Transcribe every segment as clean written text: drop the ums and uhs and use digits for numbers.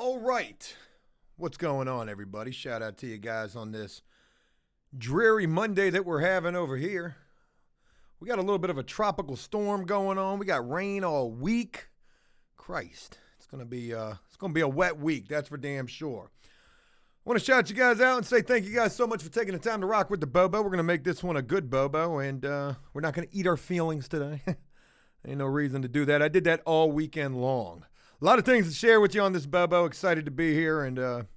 All right. What's going on, everybody? Shout out to you guys on this dreary Monday that we're having over here. We got a little bit of a tropical storm going on. We got rain all week. Christ, it's gonna be a wet week. That's for damn sure. I want to shout you guys out and say thank you guys so much for taking the time to rock with the Bobo. We're gonna make this one a good Bobo, and we're not gonna eat our feelings today. Ain't no reason to do that. I did that all weekend long. A lot of things to share with you on this Bobo. Excited to be here and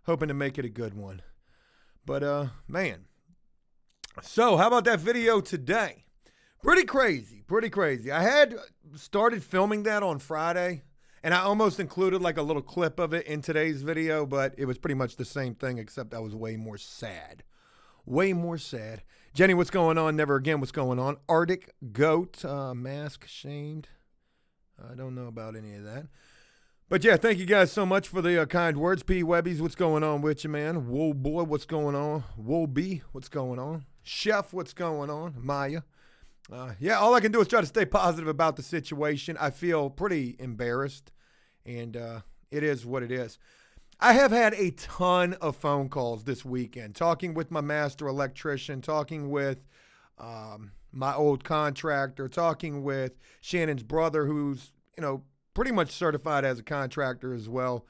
hoping to make it a good one. But, man. So, how about that video today? Pretty crazy. I had started filming that on Friday, and I almost included like a little clip of it in today's video, but it was pretty much the same thing, except I was way more sad. Jenny, what's going on? Never Again, what's going on? Arctic Goat, mask shamed. I don't know about any of that. But yeah, thank you guys so much for the kind words. P. Webbies, what's going on with you, man? Wool Boy, what's going on? Wool B, what's going on? Chef, what's going on? Maya. Yeah, all I can do is try to stay positive about the situation. I feel pretty embarrassed, and it is what it is. I have had a ton of phone calls this weekend, talking with my master electrician, talking with my old contractor, talking with Shannon's brother, who's, pretty much certified as a contractor as well.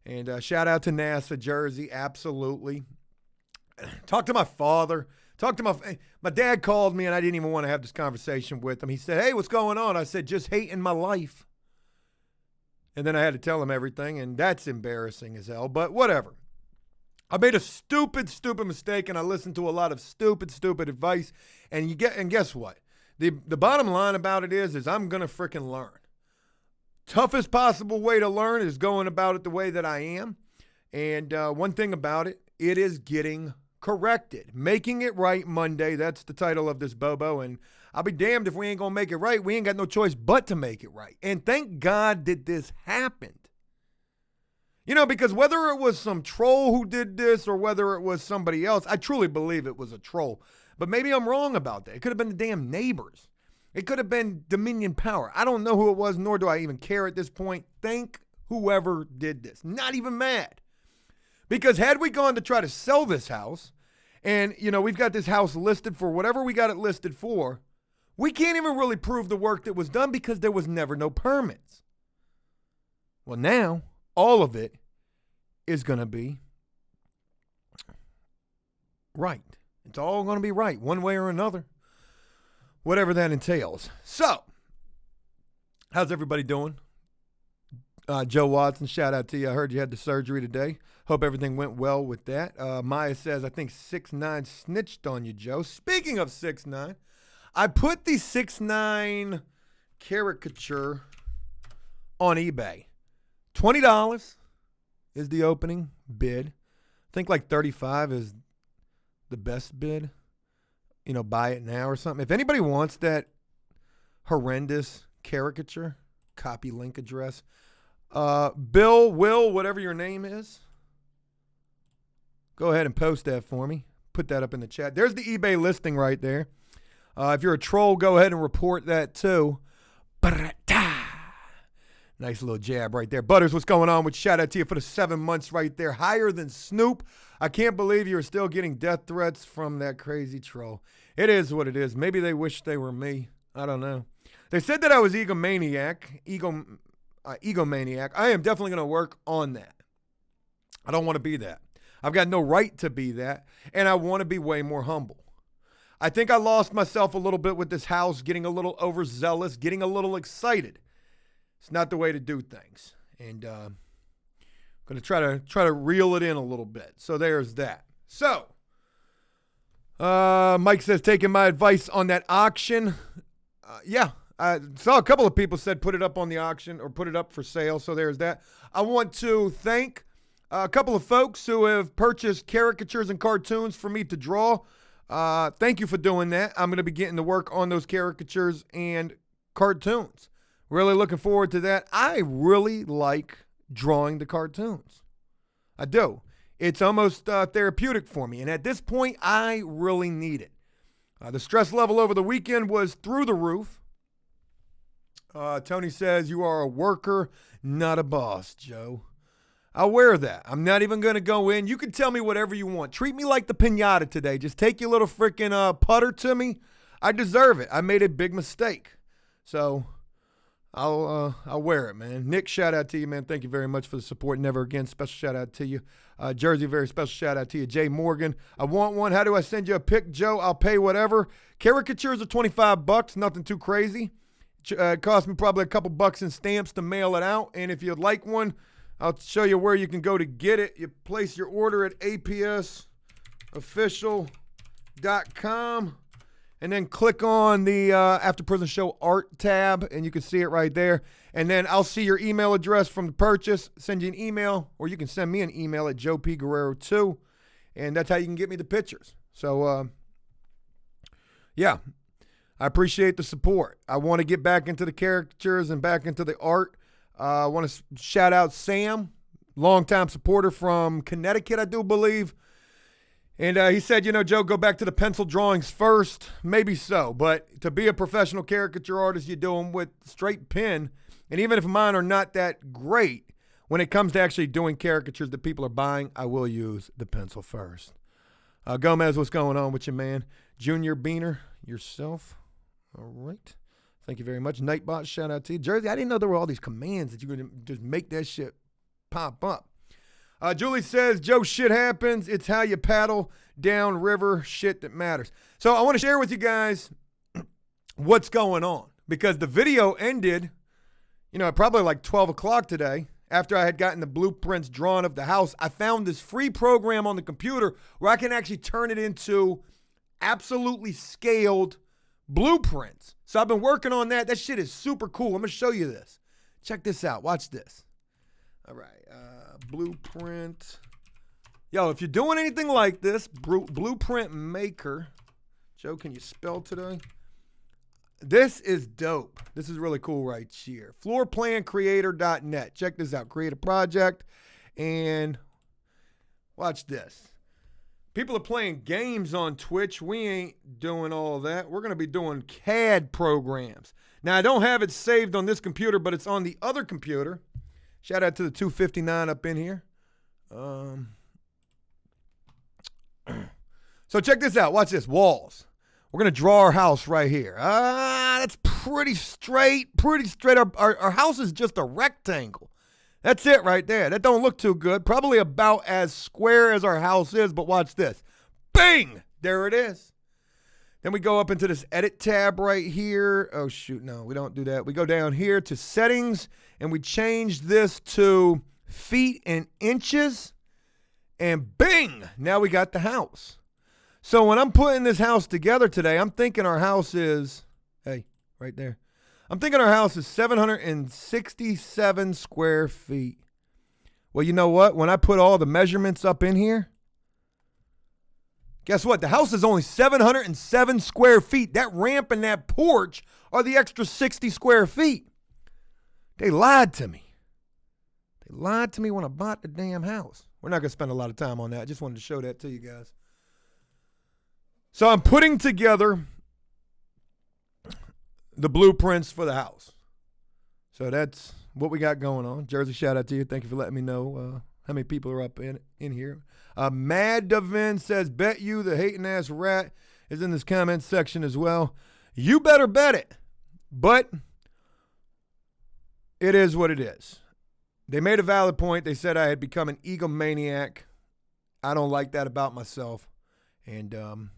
And shout out to NASA Jersey, absolutely. Talked to my father. My dad called me, and I didn't even want to have this conversation with him. He said, "Hey, what's going on?" I said, "Just hating my life." And then I had to tell him everything, and that's embarrassing as hell, but whatever. I made a stupid mistake, and I listened to a lot of stupid advice, and guess what? The bottom line about it is I'm going to freaking learn. Toughest possible way to learn is going about it the way that I am. And one thing about it, it is getting corrected. Making it right Monday, that's the title of this Bobo, and I'll be damned if we ain't going to make it right. We ain't got no choice but to make it right. And thank God that this happened. Because whether it was some troll who did this or whether it was somebody else, I truly believe it was a troll. But maybe I'm wrong about that. It could have been the damn neighbors. It could have been Dominion Power. I don't know who it was, nor do I even care at this point. Thank whoever did this. Not even mad. Because had we gone to try to sell this house, and, we've got this house listed for whatever we got it listed for, we can't even really prove the work that was done because there was never no permits. Well, now, all of it is going to be right. It's all going to be right, one way or another. Whatever that entails. So, how's everybody doing? Joe Watson, shout out to you. I heard you had the surgery today. Hope everything went well with that. Maya says, I think 6ix9ine snitched on you, Joe. Speaking of 6ix9ine, I put the 6ix9ine caricature on eBay. $20 is the opening bid. I think like $35 is the best bid. Buy it now or something. If anybody wants that horrendous caricature, copy link address. Bill, Will, whatever your name is, go ahead and post that for me. Put that up in the chat. There's the eBay listing right there. If you're a troll, go ahead and report that too. Nice little jab right there. Butters, what's going on? Shout out to you for the 7 months right there. Higher than Snoop. I can't believe you're still getting death threats from that crazy troll. It is what it is. Maybe they wish they were me. I don't know. They said that I was egomaniac. Egomaniac. I am definitely going to work on that. I don't want to be that. I've got no right to be that. And I want to be way more humble. I think I lost myself a little bit with this house, getting a little overzealous, getting a little excited. It's not the way to do things. And I'm going to try to reel it in a little bit. So there's that. So, Mike says, taking my advice on that auction. Yeah, I saw a couple of people said put it up on the auction or put it up for sale. So there's that. I want to thank a couple of folks who have purchased caricatures and cartoons for me to draw. Thank you for doing that. I'm going to be getting to work on those caricatures and cartoons. Really looking forward to that. I really like drawing the cartoons. I do. It's almost therapeutic for me. And at this point, I really need it. The stress level over the weekend was through the roof. Tony says, you are a worker, not a boss, Joe. I'll wear that. I'm not even going to go in. You can tell me whatever you want. Treat me like the pinata today. Just take your little freaking putter to me. I deserve it. I made a big mistake. So I'll wear it, man. Nick, shout out to you, man. Thank you very much for the support. Never again. Special shout out to you. Jersey, very special shout out to you. Jay Morgan, I want one. How do I send you a pic, Joe? I'll pay whatever. Caricatures are $25. Nothing too crazy. It cost me probably a couple bucks in stamps to mail it out. And if you'd like one, I'll show you where you can go to get it. You place your order at apsofficial.com. And then click on the After Prison Show art tab, and you can see it right there. And then I'll see your email address from the purchase, send you an email, or you can send me an email at joepguerrero2, and that's how you can get me the pictures. So, yeah, I appreciate the support. I want to get back into the caricatures and back into the art. I want to shout out Sam, longtime supporter from Connecticut, I do believe. And he said, Joe, go back to the pencil drawings first. Maybe so. But to be a professional caricature artist, you do them with straight pen. And even if mine are not that great, when it comes to actually doing caricatures that people are buying, I will use the pencil first. Gomez, what's going on with you, man? Junior Beaner, yourself. All right. Thank you very much. Nightbot, shout out to you. Jersey, I didn't know there were all these commands that you could just make that shit pop up. Julie says, Joe, shit happens. It's how you paddle down river shit that matters. So I want to share with you guys what's going on, because the video ended, at probably like 12 o'clock today. After I had gotten the blueprints drawn of the house, I found this free program on the computer where I can actually turn it into absolutely scaled blueprints. So I've been working on that. That shit is super cool. I'm going to show you this. Check this out. Watch this. All right. Blueprint. Yo, if you're doing anything like this, Blueprint Maker. Joe, can you spell today? This is dope. This is really cool right here. Floorplancreator.net. Check this out. Create a project and watch this. People are playing games on Twitch. We ain't doing all that. We're going to be doing CAD programs. Now, I don't have it saved on this computer, but it's on the other computer. Shout out to the 259 up in here. So check this out. Watch this. Walls. We're going to draw our house right here. That's pretty straight. Pretty straight. Our house is just a rectangle. That's it right there. That don't look too good. Probably about as square as our house is, but watch this. Bing! There it is. Then we go up into this edit tab right here. Oh, shoot. No, we don't do that. We go down here to settings, and we change this to feet and inches. And bing! Now we got the house. So when I'm putting this house together today, I'm thinking our house is, hey, right there. I'm thinking our house is 767 square feet. Well, you know what? When I put all the measurements up in here, guess what? The house is only 707 square feet. That ramp and that porch are the extra 60 square feet. They lied to me. They lied to me when I bought the damn house. We're not going to spend a lot of time on that. I just wanted to show that to you guys. So I'm putting together the blueprints for the house. So that's what we got going on. Jersey, shout out to you. Thank you for letting me know how many people are up in here. Mad Devin says, bet you the hating ass rat is in this comment section as well. You better bet it. But it is what it is. They made a valid point. They said I had become an egomaniac. I don't like that about myself. And I'm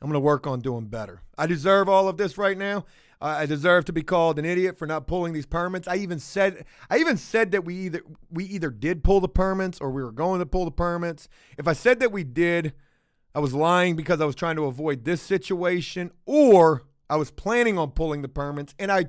going to work on doing better. I deserve all of this right now. I deserve to be called an idiot for not pulling these permits. I even said that we either did pull the permits or we were going to pull the permits. If I said that we did, I was lying because I was trying to avoid this situation, or I was planning on pulling the permits, and I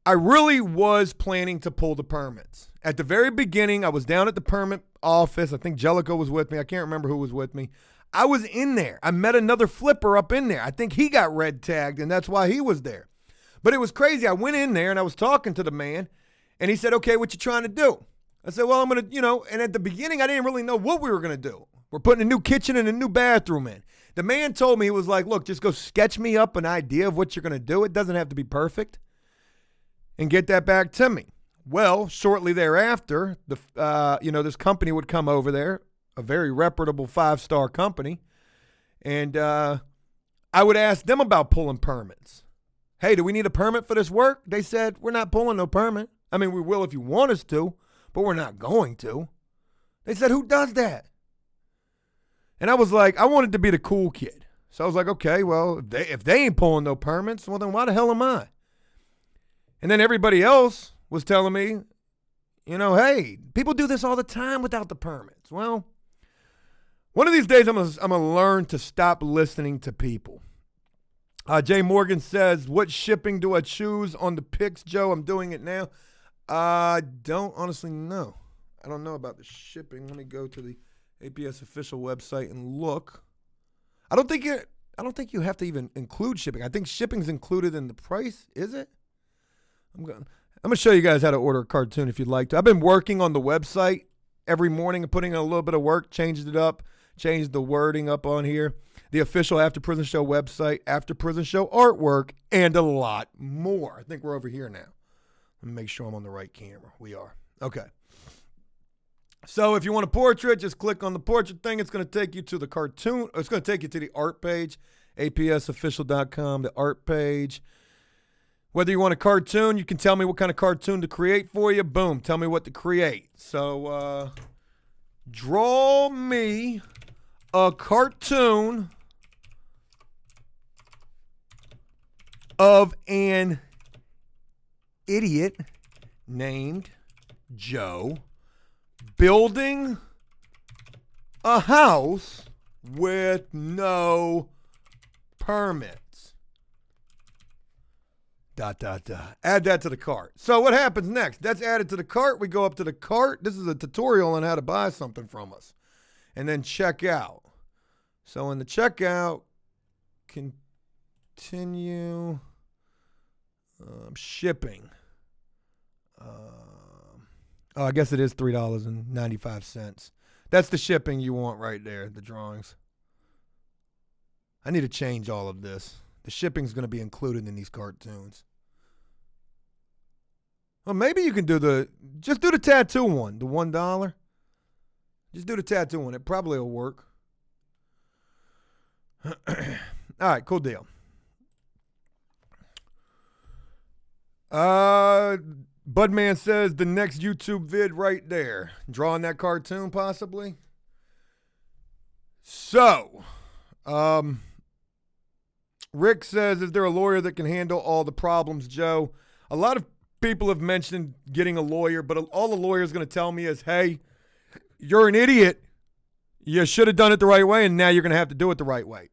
really was planning to pull the permits. At the very beginning, I was down at the permit office. I think Jellicoe was with me. I can't remember who was with me. I was in there. I met another flipper up in there. I think he got red tagged, and that's why he was there. But it was crazy. I went in there, and I was talking to the man, and he said, okay, what you trying to do? I said, well, I'm going to, and at the beginning, I didn't really know what we were going to do. We're putting a new kitchen and a new bathroom in. The man told me, he was like, look, just go sketch me up an idea of what you're going to do. It doesn't have to be perfect. And get that back to me. Well, shortly thereafter, this company would come over there, a very reputable 5-star company, and I would ask them about pulling permits. Hey, do we need a permit for this work? They said, we're not pulling no permit. I mean, we will if you want us to, but we're not going to. They said, who does that? And I was like, I wanted to be the cool kid. So I was like, okay, well, if they ain't pulling no permits, well, then why the hell am I? And then everybody else was telling me, hey, people do this all the time without the permits. Well, one of these days I'm gonna learn to stop listening to people. Jay Morgan says, what shipping do I choose on the picks, Joe? I'm doing it now. I don't honestly know. I don't know about the shipping. Let me go to the APS official website and look. I don't think you have to even include shipping. I think shipping's included in the price. Is it? I'm gonna show you guys how to order a cartoon if you'd like to. I've been working on the website every morning and putting in a little bit of work, changed it up, changed the wording up on here. The official After Prison Show website, After Prison Show artwork, and a lot more. I think we're over here now. Let me make sure I'm on the right camera. We are. Okay. So if you want a portrait, just click on the portrait thing. It's going to take you to the cartoon. It's going to take you to the art page, apsofficial.com, the art page. Whether you want a cartoon, you can tell me what kind of cartoon to create for you. Boom, tell me what to create. So draw me a cartoon of an idiot named Joe building a house with no permits. ... Add that to the cart. So what happens next? That's added to the cart. We go up to the cart. This is a tutorial on how to buy something from us. And then check out. So in the checkout, continue shipping. I guess it is $3.95. That's the shipping you want right there, the drawings. I need to change all of this. The shipping's going to be included in these cartoons. Well, maybe you can just do the tattoo one, the $1. Just do the tattoo one. It probably will work. All right, cool deal. Budman says the next YouTube vid right there. Drawing that cartoon possibly. So, Rick says, is there a lawyer that can handle all the problems, Joe? A lot of people have mentioned getting a lawyer, but all the lawyer's going to tell me is, hey, you're an idiot. You should have done it the right way, and now you're going to have to do it the right way.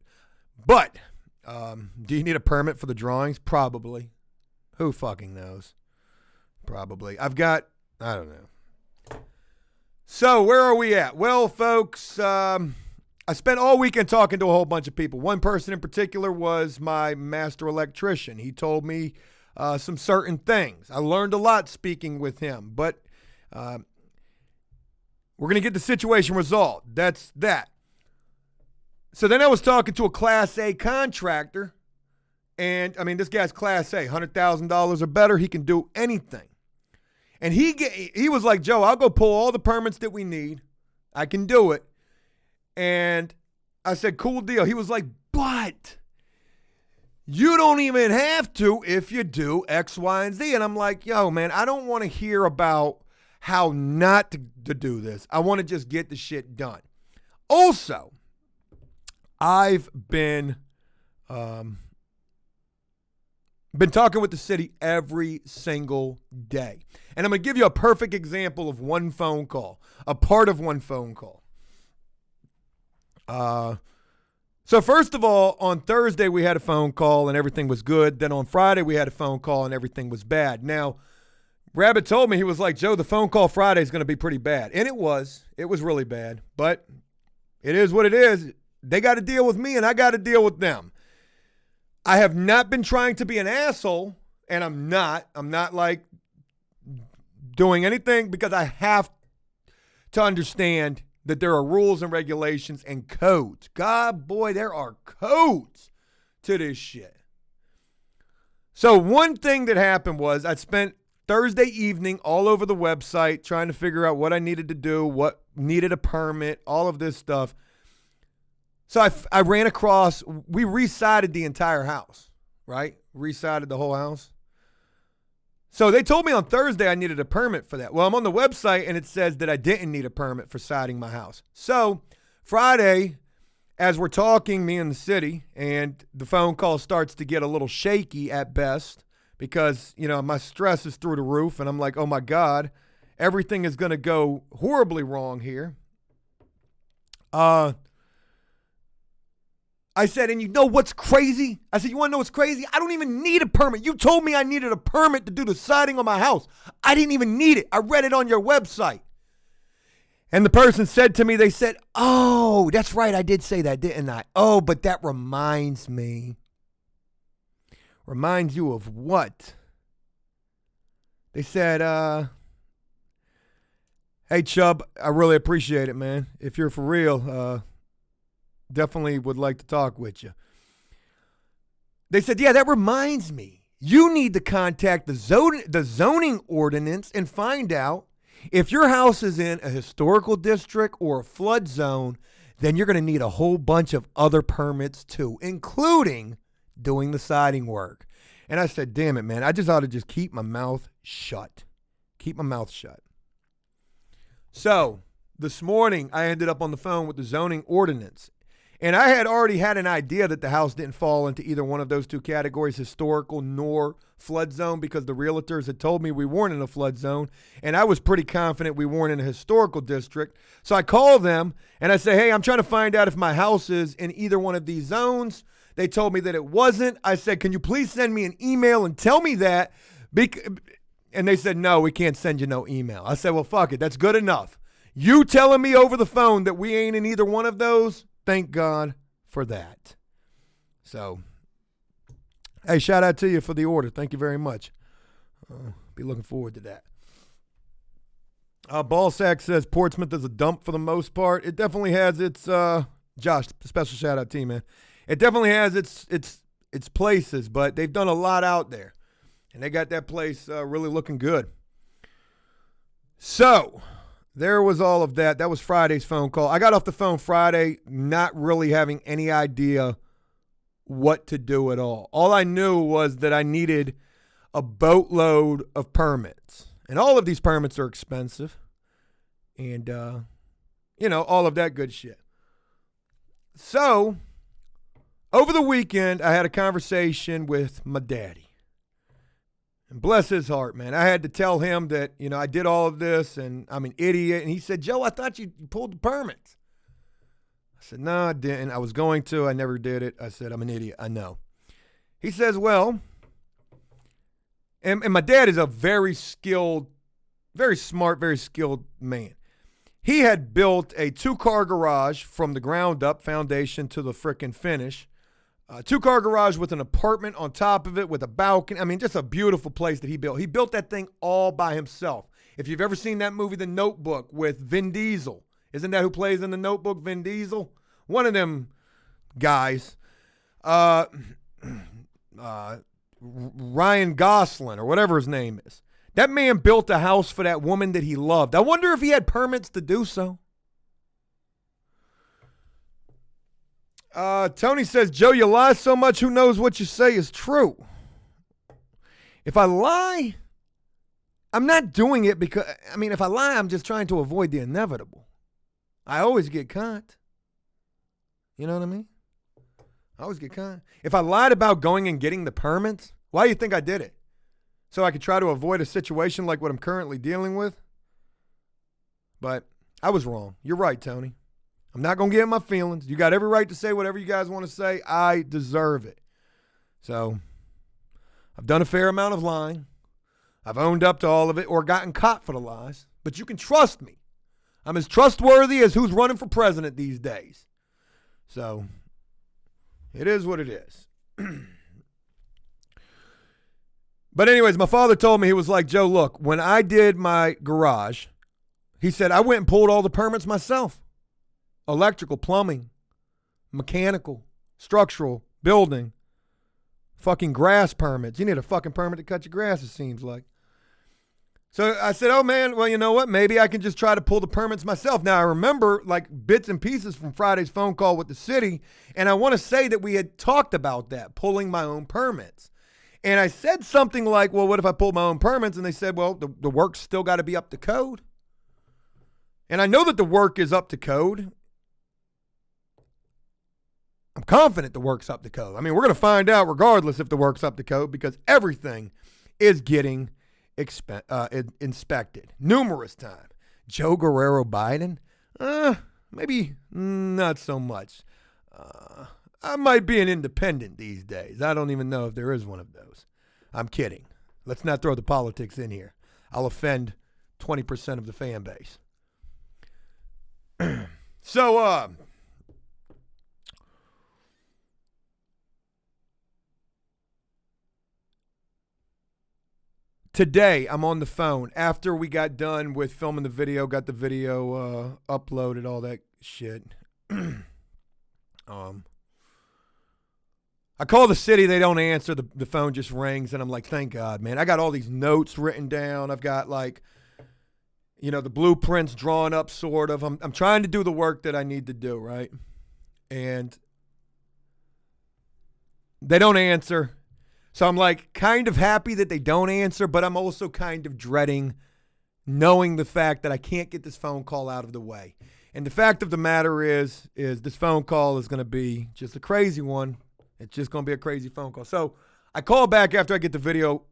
But do you need a permit for the drawings? Probably. Who fucking knows? Probably. I don't know. So where are we at? Well, folks, I spent all weekend talking to a whole bunch of people. One person in particular was my master electrician. He told me some certain things. I learned a lot speaking with him, but we're going to get the situation resolved. That's that. So then I was talking to a Class A contractor, and, I mean, this guy's Class A, $100,000 or better. He can do anything. And he was like, Joe, I'll go pull all the permits that we need. I can do it. And I said, cool deal. He was like, but you don't even have to if you do X, Y, and Z. And I'm like, yo, man, I don't want to hear about how not to do this. I want to just get the shit done. Also, I've been talking with the city every single day. And I'm going to give you a perfect example of one phone call, a part of one phone call. So first of all, on Thursday, we had a phone call and everything was good. Then on Friday, we had a phone call and everything was bad. Now, Rabbit told me, he was like, Joe, the phone call Friday is going to be pretty bad. And it was. It was really bad. But it is what it is. They got to deal with me and I got to deal with them. I have not been trying to be an asshole, and I'm not. I'm not like doing anything, because I have to understand that there are rules and regulations and codes. God, boy, there are codes to this shit. So one thing that happened was I spent Thursday evening all over the website trying to figure out what I needed to do, what needed a permit, all of this stuff. So I ran across, we resided the entire house, right? Resided the whole house. So they told me on Thursday I needed a permit for that. Well, I'm on the website and it says that I didn't need a permit for siding my house. So Friday, as we're talking, me and the city, and the phone call starts to get a little shaky at best because, you know, my stress is through the roof and I'm like, oh my God, everything is going to go horribly wrong here. I said, and you know what's crazy? I said, you want to know what's crazy? I don't even need a permit. You told me I needed a permit to do the siding on my house. I didn't even need it. I read it on your website. And the person said to me, they said, oh, that's right. I did say that, didn't I? Oh, but that reminds me. Reminds you of what? They said, hey, Chubb, I really appreciate it, man. If you're for real, definitely would like to talk with you. They said, yeah, that reminds me. You need to contact the zoning ordinance and find out if your house is in a historical district or a flood zone, then you're going to need a whole bunch of other permits too, including doing the siding work. And I said, damn it, man. I just ought to just keep my mouth shut. Keep my mouth shut. So this morning, I ended up on the phone with the zoning ordinance. And I had already had an idea that the house didn't fall into either one of those two categories, historical nor flood zone, because the realtors had told me we weren't in a flood zone. And I was pretty confident we weren't in a historical district. So I called them and I said, hey, I'm trying to find out if my house is in either one of these zones. They told me that it wasn't. I said, can you please send me an email and tell me that? And they said, no, we can't send you no email. I said, well, fuck it. That's good enough. You telling me over the phone that we ain't in either one of those? Thank God for that. So, hey, shout out to you for the order. Thank you very much. Be looking forward to that. Ballsack says Portsmouth is a dump for the most part. It definitely has its, Josh, special shout out to you, man. It definitely has its places, but they've done a lot out there. And they got that place really looking good. So, there was all of that. That was Friday's phone call. I got off the phone Friday not really having any idea what to do at all. All I knew was that I needed a boatload of permits. And all of these permits are expensive. And, all of that good shit. So, over the weekend, I had a conversation with my daddy. And bless his heart, man. I had to tell him that, I did all of this and I'm an idiot. And he said, Joe, I thought you pulled the permits. I said, no, I didn't. I was going to. I never did it. I said, I'm an idiot. I know. He says, well, and my dad is a very skilled, very smart, very skilled man. He had built a 2-car garage from the ground up, foundation to the frickin' finish. 2-car garage with an apartment on top of it with a balcony. I mean, just a beautiful place that he built. He built that thing all by himself. If you've ever seen that movie, The Notebook, with Vin Diesel, isn't that who plays in The Notebook, Vin Diesel? One of them guys. Ryan Gosling or whatever his name is. That man built a house for that woman that he loved. I wonder if he had permits to do so. Tony says, Joe, you lie so much, who knows what you say is true. If I lie, I'm not doing it because, if I lie, I'm just trying to avoid the inevitable. I always get caught. You know what I mean? I always get caught. If I lied about going and getting the permits, why do you think I did it? So I could try to avoid a situation like what I'm currently dealing with? But I was wrong. You're right, Tony. I'm not going to get in my feelings. You got every right to say whatever you guys want to say. I deserve it. So I've done a fair amount of lying. I've owned up to all of it or gotten caught for the lies. But you can trust me. I'm as trustworthy as who's running for president these days. So it is what it is. But anyways, my father told me, he was like, Joe, look, when I did my garage, he said, I went and pulled all the permits myself. Electrical, plumbing, mechanical, structural, building, fucking grass permits. You need a fucking permit to cut your grass, it seems like. So I said, oh, man, well, you know what? Maybe I can just try to pull the permits myself. Now, I remember like bits and pieces from Friday's phone call with the city, and I want to say that we had talked about that, pulling my own permits. And I said something like, well, what if I pull my own permits? And they said, well, the work's still got to be up to code. And I know that the work is up to code. I'm confident the work's up to code. I mean, we're going to find out regardless if the work's up to code because everything is getting inspected numerous times. Joe Guerrero Biden? Maybe not so much. I might be an independent these days. I don't even know if there is one of those. I'm kidding. Let's not throw the politics in here. I'll offend 20% of the fan base. So, today, I'm on the phone. After we got done with filming the video, got the video uploaded, all that shit. I call the city, they don't answer. The phone just rings, and I'm like, thank God, man. I got all these notes written down. I've got, like, you know, the blueprints drawn up, sort of. I'm trying to do the work that I need to do, right? And they don't answer. So I'm like kind of happy that they don't answer, but I'm also kind of dreading knowing the fact that I can't get this phone call out of the way. And the fact of the matter is this phone call is going to be just a crazy one. It's just going to be a crazy phone call. So I call back after I get the video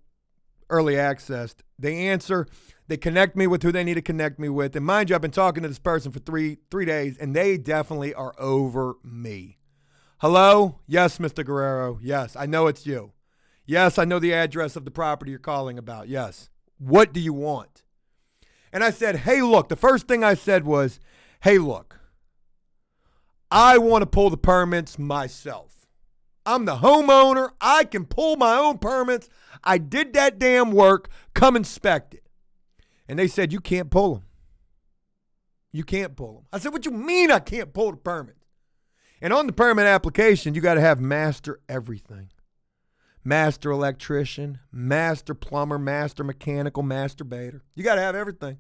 early accessed. They answer. They connect me with who they need to connect me with. And mind you, I've been talking to this person for three days, and they definitely are over me. Hello? Yes, Mr. Guerrero. Yes, I know it's you. Yes, I know the address of the property you're calling about. Yes. What do you want? And I said, hey, look. The first thing I said was, hey, look. I want to pull the permits myself. I'm the homeowner. I can pull my own permits. I did that damn work. Come inspect it. And they said, you can't pull them. You can't pull them. I said, what you mean I can't pull the permits? And on the permit application, you got to have master everything. Master electrician, master plumber, master mechanical, master baiter. You got to have everything.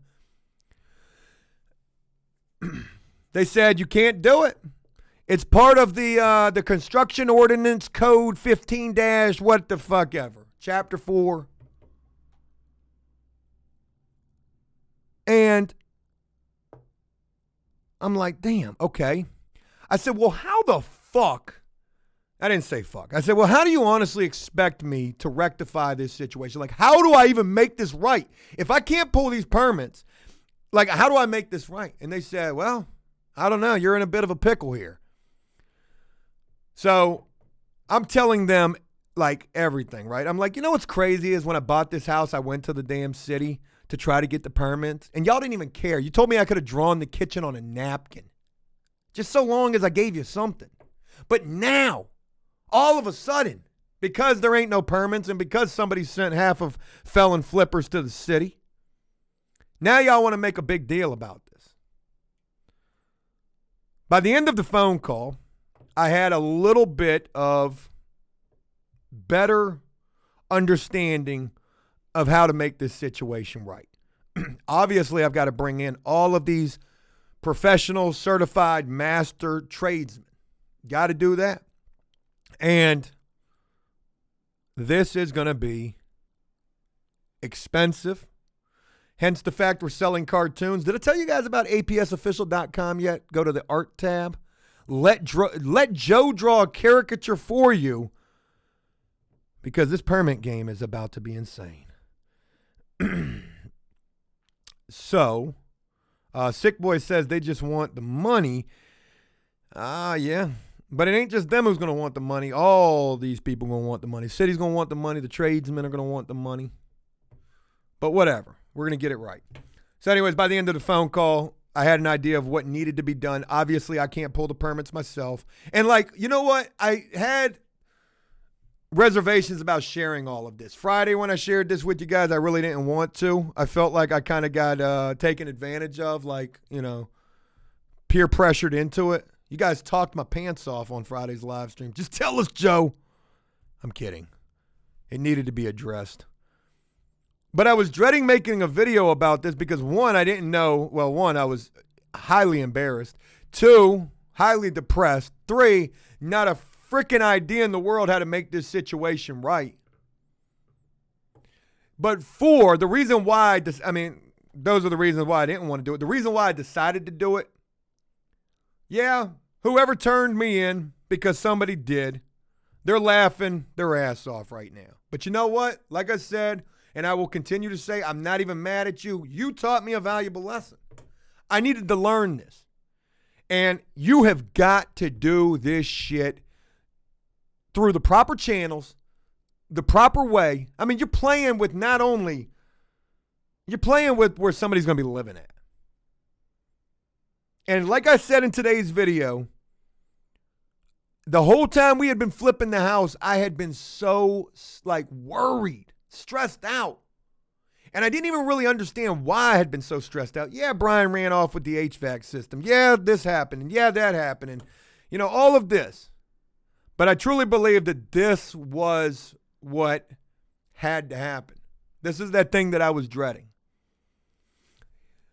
They said you can't do it. It's part of the construction ordinance code 15 dash what the fuck ever. Chapter 4. And I'm like, damn, okay. I said, well, how the fuck? I didn't say fuck. I said, well, how do you honestly expect me to rectify this situation? Like, how do I even make this right? If I can't pull these permits, like, how do I make this right? And they said, well, I don't know. You're in a bit of a pickle here. So I'm telling them, like, everything, right? I'm like, you know what's crazy is when I bought this house, I went to the damn city to try to get the permits, and y'all didn't even care. You told me I could have drawn the kitchen on a napkin, just so long as I gave you something. But now, all of a sudden, because there ain't no permits and because somebody sent half of felon flippers to the city, now y'all want to make a big deal about this. By the end of the phone call, I had a little bit of better understanding of how to make this situation right. Obviously, I've got to bring in all of these professional, certified master tradesmen. Got to do that. And this is going to be expensive. Hence the fact we're selling cartoons. Did I tell you guys about APSofficial.com yet? Go to the art tab. Let Joe draw a caricature for you because this permit game is about to be insane. So, Sick Boy says they just want the money. Yeah. But it ain't just them who's going to want the money. All these people going to want the money. City's going to want the money. The tradesmen are going to want the money. But whatever. We're going to get it right. So anyways, by the end of the phone call, I had an idea of what needed to be done. Obviously, I can't pull the permits myself. And like, you know what? I had reservations about sharing all of this. Friday when I shared this with you guys, I really didn't want to. I felt like I kind of got taken advantage of, like, you know, peer pressured into it. You guys talked my pants off on Friday's live stream. Just tell us, Joe. I'm kidding. It needed to be addressed. But I was dreading making a video about this because one, I didn't know. Well, one, I was highly embarrassed. Two, highly depressed. Three, not a freaking idea in the world how to make this situation right. But four, the reason why, those are the reasons why I didn't want to do it. The reason why I decided to do it, yeah, whoever turned me in because somebody did, they're laughing their ass off right now. But you know what? Like I said, and I will continue to say, I'm not even mad at you. You taught me a valuable lesson. I needed to learn this. And you have got to do this shit through the proper channels, the proper way. I mean, you're playing with where somebody's going to be living at. And like I said in today's video, the whole time we had been flipping the house, I had been so worried, stressed out. And I didn't even really understand why I had been so stressed out. Yeah, Brian ran off with the HVAC system. Yeah, this happened. And yeah, that happened. And, all of this. But I truly believe that this was what had to happen. This is that thing that I was dreading.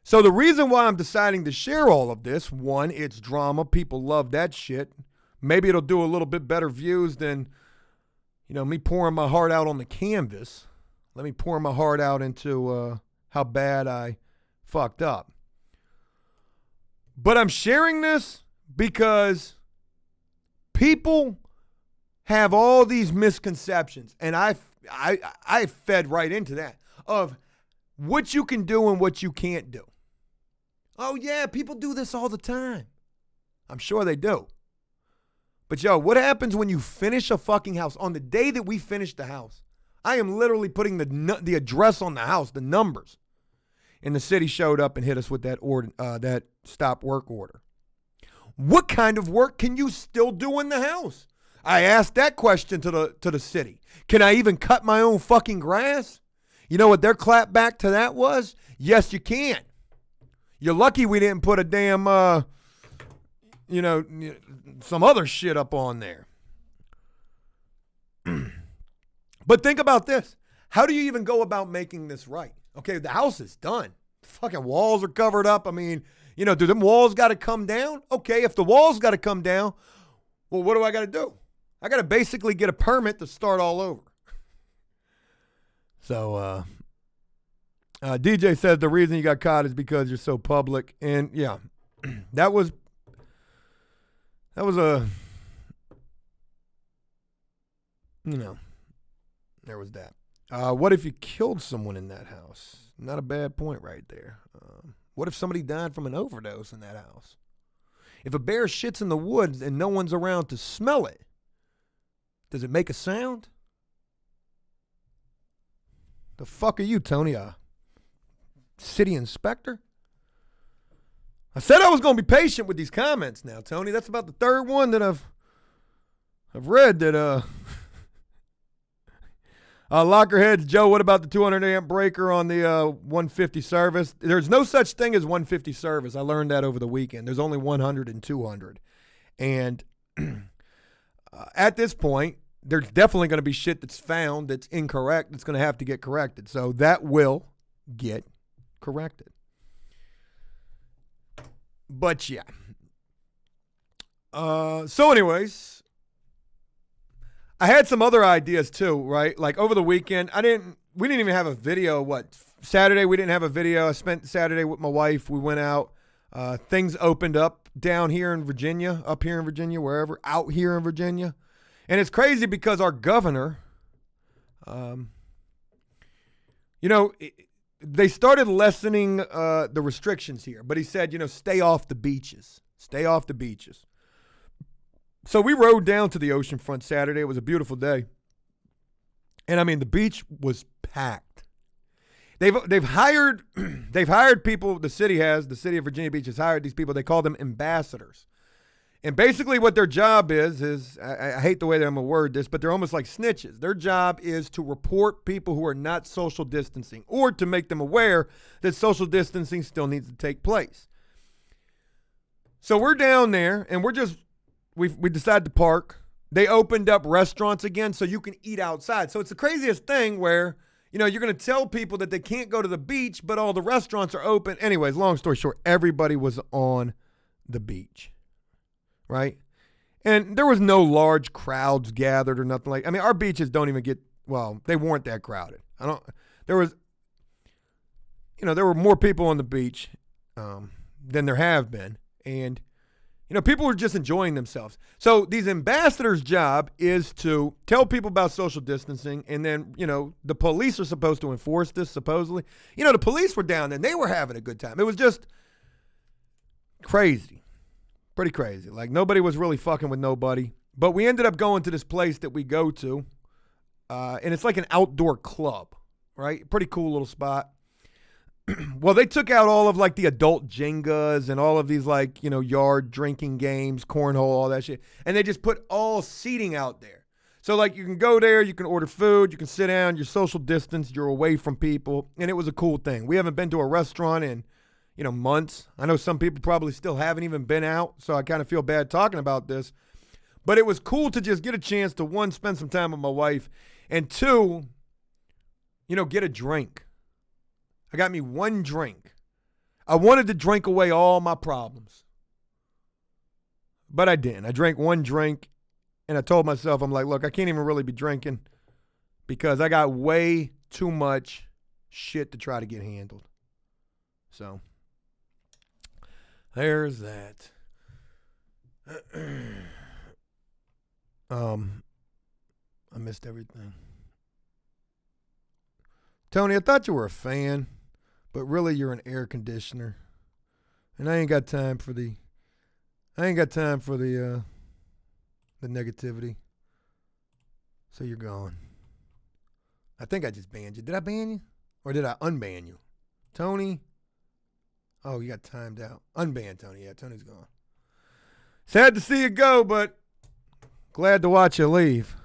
So the reason why I'm deciding to share all of this, one, it's drama. People love that shit. Maybe it'll do a little bit better views than, me pouring my heart out on the canvas. Let me pour my heart out into how bad I fucked up. But I'm sharing this because people have all these misconceptions, and I fed right into that, of what you can do and what you can't do. Oh, yeah, people do this all the time. I'm sure they do. But, what happens when you finish a fucking house? On the day that we finish the house, I am literally putting the address on the house, the numbers. And the city showed up and hit us with that stop work order. What kind of work can you still do in the house? I asked that question to the city. Can I even cut my own fucking grass? You know what their clap back to that was? Yes, you can. You're lucky we didn't put a damn, some other shit up on there. But think about this. How do you even go about making this right? Okay, the house is done. The fucking walls are covered up. I mean, do them walls got to come down? Okay, if the walls got to come down, well, what do I got to do? I got to basically get a permit to start all over. So, DJ says the reason you got caught is because you're so public. And yeah, that was a, there was that. What if you killed someone in that house? Not a bad point right there. What if somebody died from an overdose in that house? If a bear shits in the woods and no one's around to smell it, does it make a sound? The fuck are you, Tony? A city inspector? I said I was going to be patient with these comments now, Tony. That's about the third one that I've read that Lockerheads, Joe, what about the 200 amp breaker on the 150 service? There's no such thing as 150 service. I learned that over the weekend. There's only 100 and 200. And at this point, there's definitely going to be shit that's found that's incorrect that's going to have to get corrected. So that will get corrected. But yeah. So anyways, I had some other ideas too, right? Like over the weekend, we didn't even have a video. Saturday we didn't have a video. I spent Saturday with my wife. We went out. Things opened up down here in Virginia, up here in Virginia, wherever, out here in Virginia. And it's crazy because our governor, they started lessening the restrictions here. But he said, stay off the beaches. Stay off the beaches. So we rode down to the oceanfront Saturday. It was a beautiful day. And I mean, the beach was packed. They've hired people, the city of Virginia Beach has hired these people. They call them ambassadors. And basically what their job is I hate the way that I'm going to word this, but they're almost like snitches. Their job is to report people who are not social distancing or to make them aware that social distancing still needs to take place. So we're down there and we decided to park. They opened up restaurants again so you can eat outside. So it's the craziest thing where, you're going to tell people that they can't go to the beach, but all the restaurants are open. Anyways, long story short, everybody was on the beach, right? And there was no large crowds gathered or nothing like. I mean, our beaches don't even get, well, they weren't that crowded. There were more people on the beach than there have been. And, people were just enjoying themselves. So these ambassadors' job is to tell people about social distancing. And then, the police are supposed to enforce this, supposedly. The police were down there and they were having a good time. It was just crazy. Pretty crazy. Like, nobody was really fucking with nobody. But we ended up going to this place that we go to. And it's like an outdoor club, right? Pretty cool little spot. Well, they took out all of like the adult Jengas and all of these like, yard drinking games, cornhole, all that shit. And they just put all seating out there. So like you can go there, you can order food, you can sit down, you're social distance, you're away from people. And it was a cool thing. We haven't been to a restaurant in, months. I know some people probably still haven't even been out. So I kind of feel bad talking about this. But it was cool to just get a chance to, one, spend some time with my wife, and two, get a drink. I got me one drink. I wanted to drink away all my problems. But I didn't. I drank one drink, and I told myself, I'm like, look, I can't even really be drinking because I got way too much shit to try to get handled. So, there's that. I missed everything. Tony, I thought you were a fan, but really you're an air conditioner. And I ain't got time for the negativity. So you're gone. I think I just banned you. Did I ban you? Or did I unban you? Tony? Oh, you got timed out. Unban Tony. Yeah, Tony's gone. Sad to see you go, but glad to watch you leave.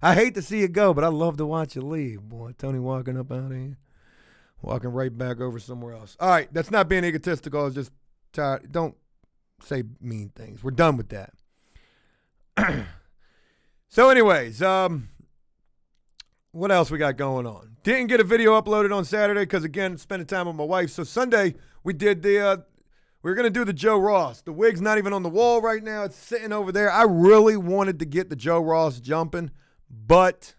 I hate to see you go, but I love to watch you leave, boy. Tony walking up out of here. Walking right back over somewhere else. All right, that's not being egotistical. I was just tired. Don't say mean things. We're done with that. So anyways, what else we got going on? Didn't get a video uploaded on Saturday because, again, spending time with my wife. So Sunday, we did we were going to do the Joe Ross. The wig's not even on the wall right now. It's sitting over there. I really wanted to get the Joe Ross jumping, but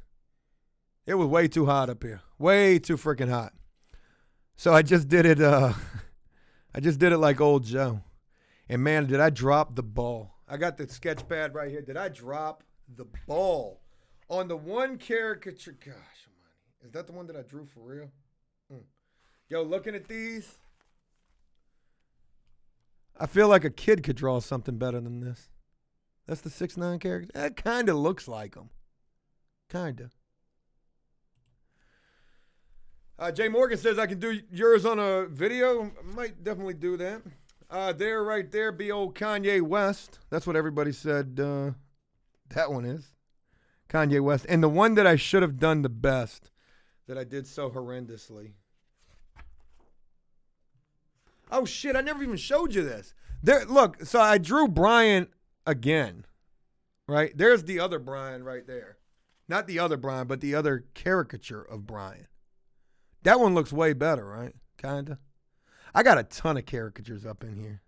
it was way too hot up here. Way too freaking hot. So I just did it like old Joe. And, man, did I drop the ball. I got the sketch pad right here. Did I drop the ball on the one caricature? Gosh, is that the one that I drew for real? Yo, looking at these, I feel like a kid could draw something better than this. That's the 6'9" character. That kind of looks like them. Kind of. Jay Morgan says I can do yours on a video. Might definitely do that. There, right there, be old Kanye West. That's what everybody said that one is. Kanye West. And the one that I should have done the best, that I did so horrendously. Oh, shit, I never even showed you this. There, look, so I drew Brian again, right? There's the other Brian right there. Not the other Brian, but the other caricature of Brian. That one looks way better, right? Kinda. I got a ton of caricatures up in here.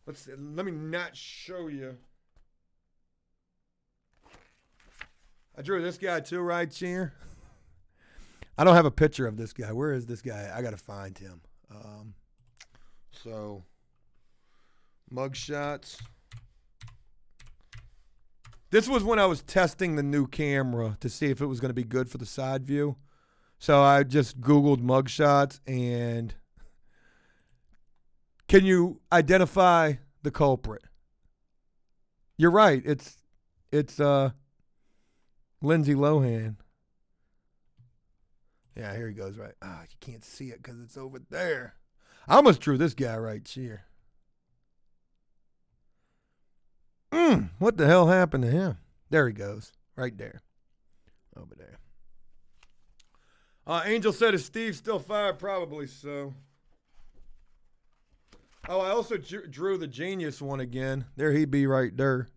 Let me not show you. I drew this guy too, right here. I don't have a picture of this guy. Where is this guy? I got to find him. So, mugshots. This was when I was testing the new camera to see if it was going to be good for the side view. So I just Googled mugshots, and can you identify the culprit? You're right. It's Lindsay Lohan. Yeah, here he goes, right. You can't see it because it's over there. I almost drew this guy right here. What the hell happened to him? There he goes, right there. Over there. Angel said, is Steve still fired? Probably so. Oh, I also drew the genius one again. There he be right there.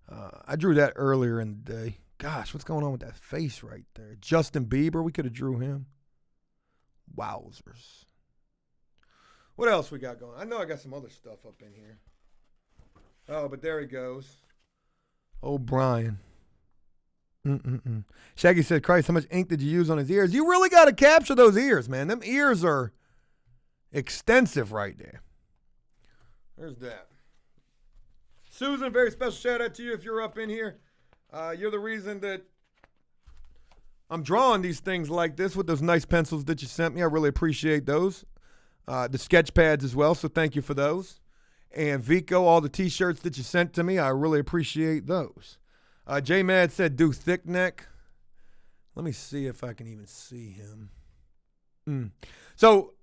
I drew that earlier in the day. Gosh, what's going on with that face right there? Justin Bieber, we could have drew him. Wowzers. What else we got going? I know I got some other stuff up in here. Oh, but there he goes. Oh, Brian. Shaggy said, Christ, how much ink did you use on his ears? You really got to capture those ears, man. Them ears are extensive right there. There's that. Susan, very special shout out to you if you're up in here. You're the reason that I'm drawing these things like this with those nice pencils that you sent me. I really appreciate those. The sketch pads as well, so thank you for those. And Vico, all the T-shirts that you sent to me, I really appreciate those. J-Mad said, do thick neck. Let me see if I can even see him. So,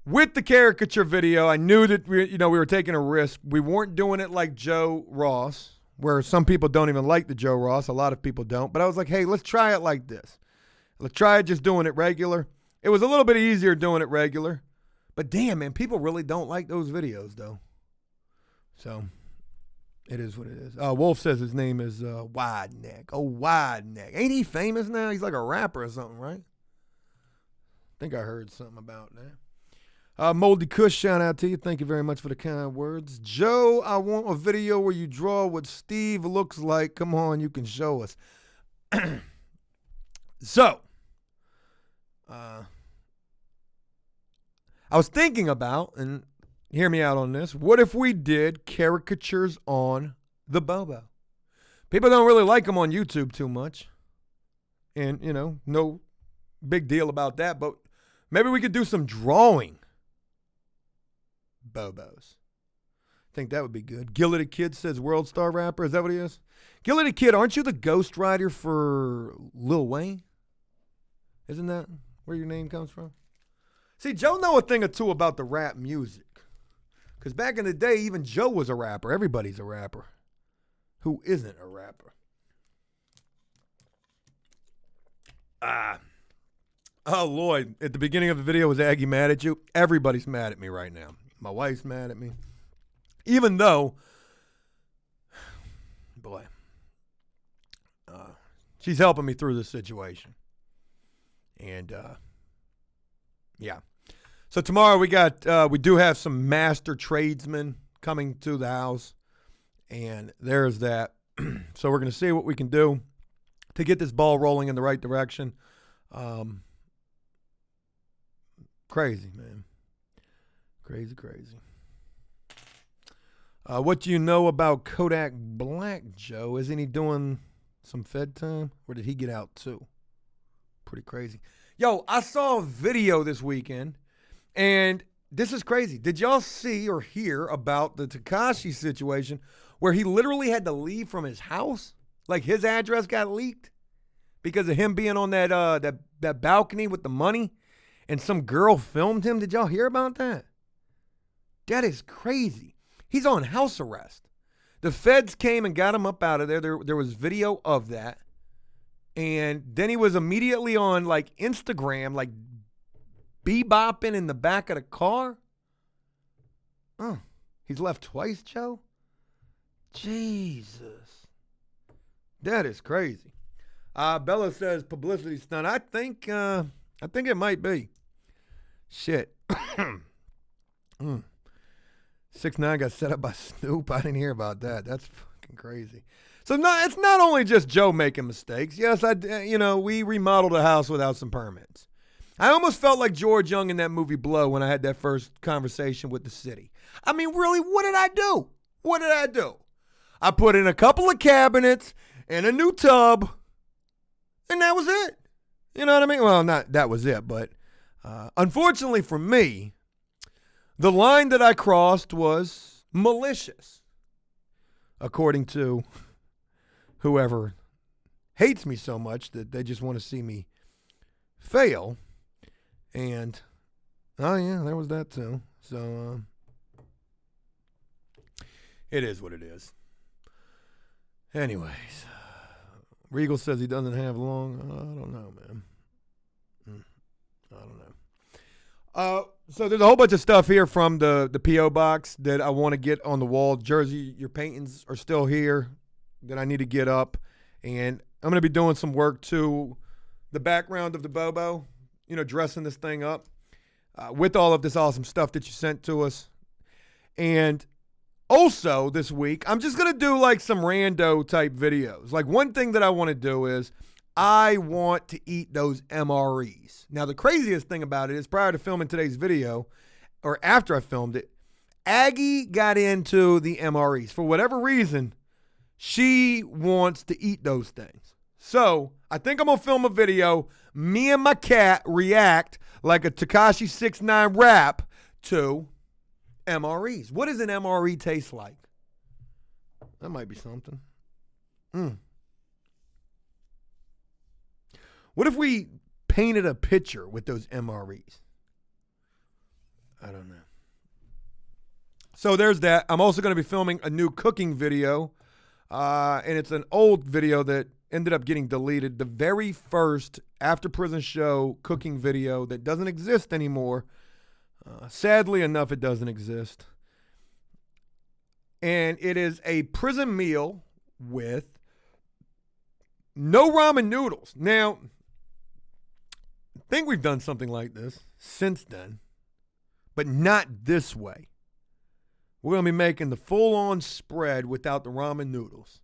with the caricature video, I knew that we were taking a risk. We weren't doing it like Joe Ross, where some people don't even like the Joe Ross. A lot of people don't. But I was like, hey, let's try it like this. Let's try it just doing it regular. It was a little bit easier doing it regular. But damn, man, people really don't like those videos, though. So, it is what it is. Wolf says his name is Wide Neck. Oh, Wide Neck. Ain't he famous now? He's like a rapper or something, right? I think I heard something about that. Moldy Kush, shout out to you. Thank you very much for the kind words. Joe, I want a video where you draw what Steve looks like. Come on, you can show us. So, I was thinking about, and hear me out on this, what if we did caricatures on the Bobo? People don't really like them on YouTube too much. And, no big deal about that, but maybe we could do some drawing Bobos. I think that would be good. Gillette Kid says World Star Rapper. Is that what he is? Gillette Kid, aren't you the ghostwriter for Lil Wayne? Isn't that where your name comes from? See, Joe know a thing or two about the rap music. Because back in the day, even Joe was a rapper. Everybody's a rapper. Who isn't a rapper? Oh, Lloyd, at the beginning of the video, was Aggie mad at you? Everybody's mad at me right now. My wife's mad at me. Even though, boy, she's helping me through this situation. And, yeah. So tomorrow we do have some master tradesmen coming to the house. And there's that. So we're going to see what we can do to get this ball rolling in the right direction. Crazy, man. Crazy. What do you know about Kodak Black, Joe? Isn't he doing some Fed time? Or did he get out too? Pretty crazy. Yo, I saw a video this weekend, and this is crazy. Did y'all see or hear about the Tekashi situation where he literally had to leave from his house? Like his address got leaked because of him being on that balcony with the money, and some girl filmed him. Did y'all hear about that? That is crazy. He's on house arrest. The feds came and got him up out of there. There was video of that. And then he was immediately on like Instagram, like bebopping in the back of the car. Oh, he's left twice, Joe? Jesus. That is crazy. Bella says publicity stunt. I think it might be. Shit. 6ix9ine got set up by Snoop. I didn't hear about that. That's fucking crazy. So it's not only just Joe making mistakes. Yes, we remodeled a house without some permits. I almost felt like George Young in that movie Blow when I had that first conversation with the city. I mean, really, what did I do? I put in a couple of cabinets and a new tub, and that was it. You know what I mean? Well, not that was it, but unfortunately for me, the line that I crossed was malicious, according to whoever hates me so much that they just want to see me fail. And, oh yeah, there was that too. So, it is what it is. Anyways, Regal says he doesn't have long. I don't know, man. I don't know. So there's a whole bunch of stuff here from the P.O. box that I want to get on the wall. Jersey, your paintings are still here that I need to get up. And I'm going to be doing some work to the background of the Bobo, dressing this thing up with all of this awesome stuff that you sent to us. And also this week, I'm just going to do like some rando type videos. Like one thing that I want to do is I want to eat those MREs. Now, the craziest thing about it is prior to filming today's video, or after I filmed it, Aggie got into the MREs. For whatever reason, she wants to eat those things. So I think I'm going to film a video. Me and my cat react like a Tekashi 6ix9ine rap to MREs. What does an MRE taste like? That might be something. What if we painted a picture with those MREs? I don't know. So there's that. I'm also going to be filming a new cooking video. And it's an old video that ended up getting deleted. The very first After Prison Show cooking video that doesn't exist anymore. Sadly enough, it doesn't exist. And it is a prison meal with no ramen noodles. Now, I think we've done something like this since then, but not this way. We're going to be making the full-on spread without the ramen noodles.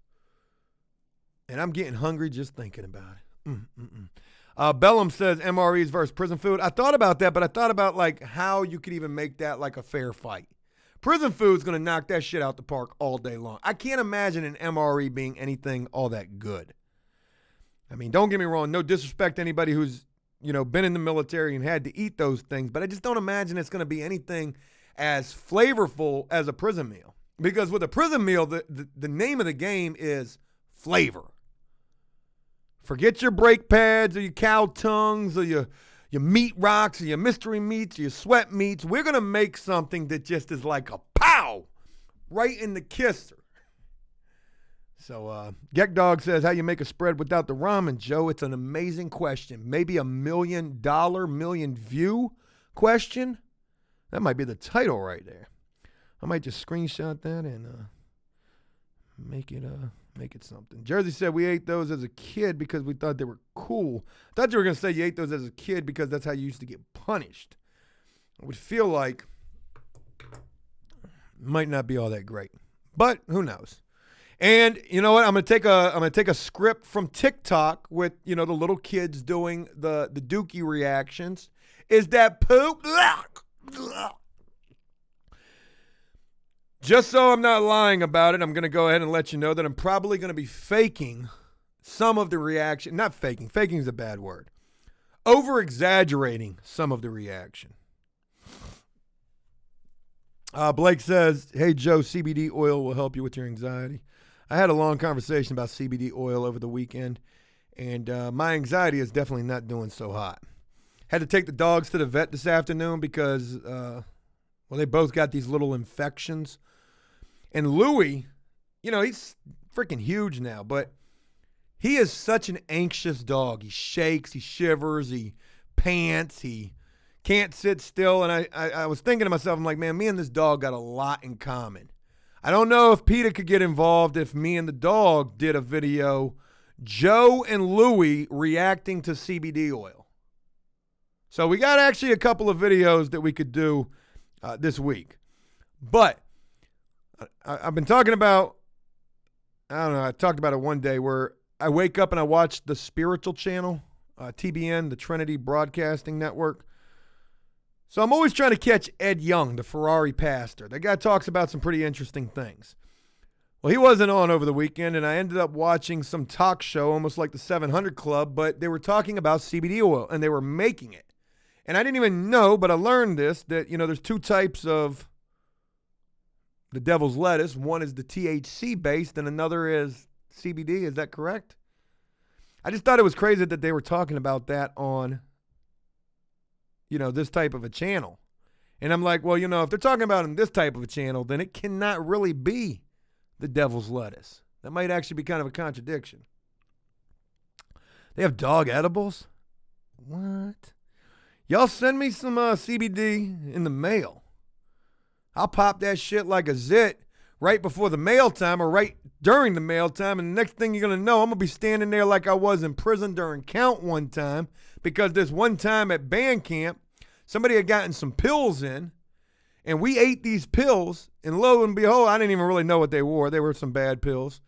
And I'm getting hungry just thinking about it. Bellum says MREs versus prison food. I thought about that, but I thought about like how you could even make that like a fair fight. Prison food's going to knock that shit out the park all day long. I can't imagine an MRE being anything all that good. I mean, don't get me wrong. No disrespect to anybody who's, been in the military and had to eat those things, but I just don't imagine it's going to be anything as flavorful as a prison meal. Because with a prison meal, the name of the game is flavor. Forget your brake pads or your cow tongues or your meat rocks or your mystery meats or your sweat meats. We're going to make something that just is like a pow right in the kisser. So Geck Dog says, how you make a spread without the ramen, Joe? It's an amazing question. Maybe $1 million, million view question. That might be the title right there. I might just screenshot that and make it something. Jersey said we ate those as a kid because we thought they were cool. I thought you were going to say you ate those as a kid because that's how you used to get punished. I would feel like it might not be all that great, but who knows? And you know what? I'm gonna take a script from TikTok with the little kids doing the Dookie reactions. Is that poop? Just so I'm not lying about it, I'm going to go ahead and let you know that I'm probably going to be faking some of the reaction. Not faking. Faking is a bad word. Over-exaggerating some of the reaction. Blake says, hey, Joe, CBD oil will help you with your anxiety. I had a long conversation about CBD oil over the weekend, and my anxiety is definitely not doing so hot. Had to take the dogs to the vet this afternoon because, they both got these little infections. And Louie, he's freaking huge now, but he is such an anxious dog. He shakes, he shivers, he pants, he can't sit still. And I was thinking to myself, I'm like, man, me and this dog got a lot in common. I don't know if PETA could get involved if me and the dog did a video, Joe and Louie reacting to CBD oil. So we got actually a couple of videos that we could do this week. But I've been talking about, I talked about it one day where I wake up and I watch the Spiritual Channel, TBN, the Trinity Broadcasting Network. So I'm always trying to catch Ed Young, the Ferrari pastor. That guy talks about some pretty interesting things. Well, he wasn't on over the weekend, and I ended up watching some talk show, almost like the 700 Club, but they were talking about CBD oil, and they were making it. And I didn't even know, but I learned this, that, there's two types of the devil's lettuce. One is the THC-based, and another is CBD. Is that correct? I just thought it was crazy that they were talking about that on, this type of a channel. And I'm like, well, if they're talking about in this type of a channel, then it cannot really be the devil's lettuce. That might actually be kind of a contradiction. They have dog edibles? What? Y'all send me some CBD in the mail. I'll pop that shit like a zit right before the mail time or right during the mail time. And the next thing you're going to know, I'm going to be standing there like I was in prison during count one time, because this one time at band camp, somebody had gotten some pills in, and we ate these pills, and lo and behold, I didn't even really know what they were. They were some bad pills.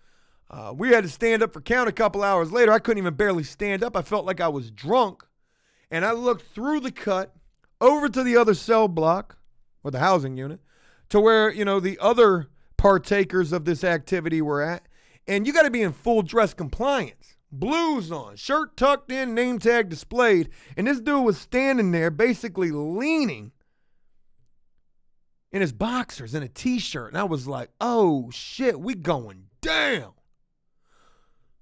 We had to stand up for count a couple hours later. I couldn't even barely stand up. I felt like I was drunk. And I looked through the cut over to the other cell block, or the housing unit, to where, the other partakers of this activity were at. And you got to be in full dress compliance. Blues on, shirt tucked in, name tag displayed. And this dude was standing there basically leaning in his boxers and a t-shirt. And I was like, oh shit, we going down.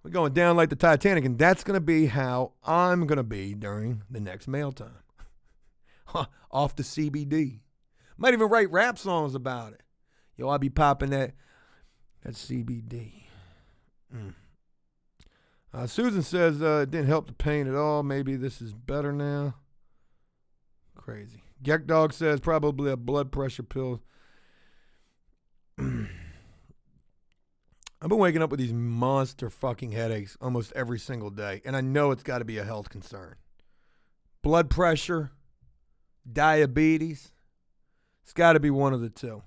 We're going down like the Titanic, and that's going to be how I'm going to be during the next mail time. Off the CBD. Might even write rap songs about it. Yo, I'll be popping that CBD. Susan says it didn't help the pain at all. Maybe this is better now. Crazy. Geck Dog says probably a blood pressure pill. I've been waking up with these monster fucking headaches almost every single day, and I know it's got to be a health concern. Blood pressure, diabetes, it's got to be one of the two.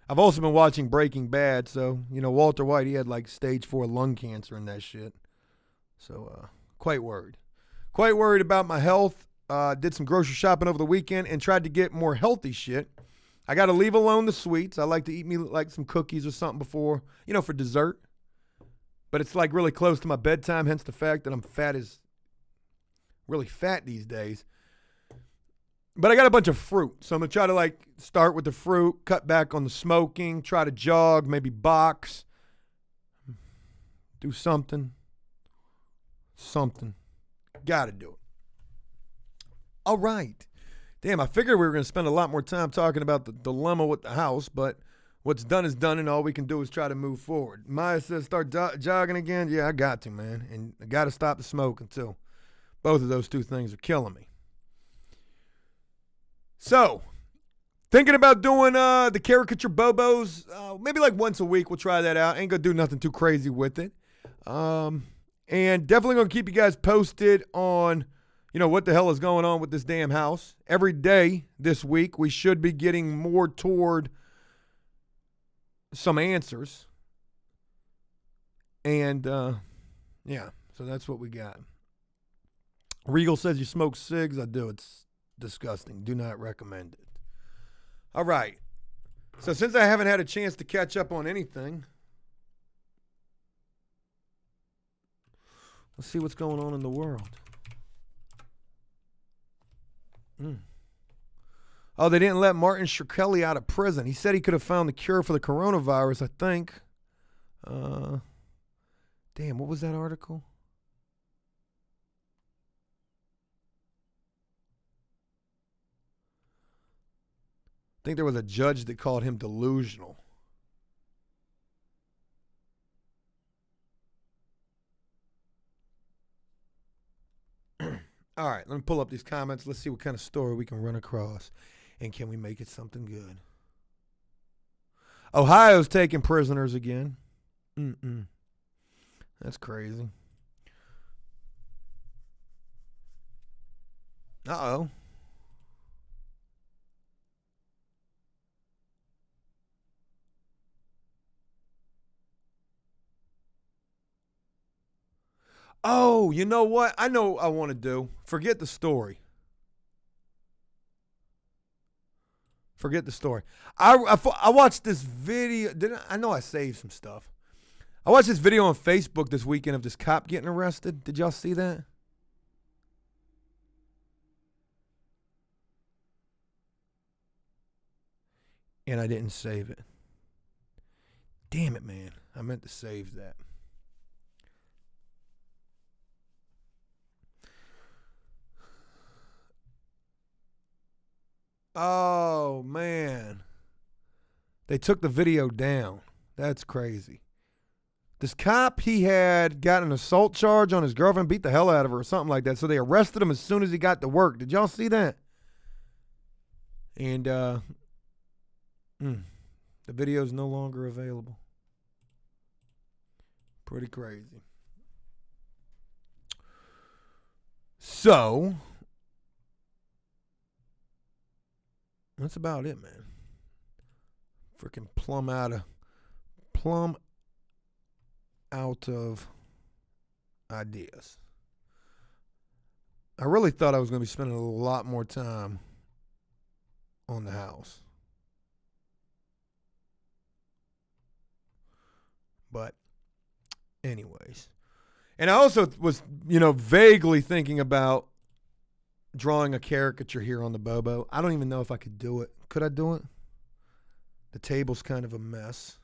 I've also been watching Breaking Bad, so, Walter White, he had like stage 4 lung cancer and that shit. So, quite worried. Quite worried about my health. Did some grocery shopping over the weekend and tried to get more healthy shit. I got to leave alone the sweets. I like to eat me like some cookies or something before, for dessert. But it's like really close to my bedtime, hence the fact that I'm really fat these days. But I got a bunch of fruit. So I'm going to try to start with the fruit, cut back on the smoking, try to jog, maybe box, do something. Got to do it. All right. Damn, I figured we were going to spend a lot more time talking about the dilemma with the house, but what's done is done, and all we can do is try to move forward. Maya says start jogging again. Yeah, I got to, man. And I got to stop the smoking, too. Both of those two things are killing me. So, thinking about doing the caricature Bobos, maybe like once a week. We'll try that out. Ain't going to do nothing too crazy with it. And definitely going to keep you guys posted on what the hell is going on with this damn house. Every day this week, we should be getting more toward some answers. And, yeah, so that's what we got. Regal says you smoke cigs. I do. It's disgusting. Do not recommend it. All right. So since I haven't had a chance to catch up on anything, let's see what's going on in the world. Oh, they didn't let Martin Shkreli out of prison. He said he could have found the cure for the coronavirus, I think. Damn, what was that article? I think there was a judge that called him delusional. All right, let me pull up these comments. Let's see what kind of story we can run across. And can we make it something good? Ohio's taking prisoners again. That's crazy. Uh-oh. Oh, you know what? I know what I want to do. Forget the story. I watched this video. I know I saved some stuff. I watched this video on Facebook this weekend of this cop getting arrested. Did y'all see that? And I didn't save it. Damn it, man. I meant to save that. Oh, man. They took the video down. That's crazy. This cop, he had got an assault charge on his girlfriend, beat the hell out of her or something like that. So they arrested him as soon as he got to work. Did y'all see that? And, The video is no longer available. Pretty crazy. So, that's about it, man. Freaking plumb out of ideas. I really thought I was going to be spending a lot more time on the house. But anyways. And I also was, vaguely thinking about drawing a caricature here on the Bobo. I don't even know if I could do it. Could I do it? The table's kind of a mess.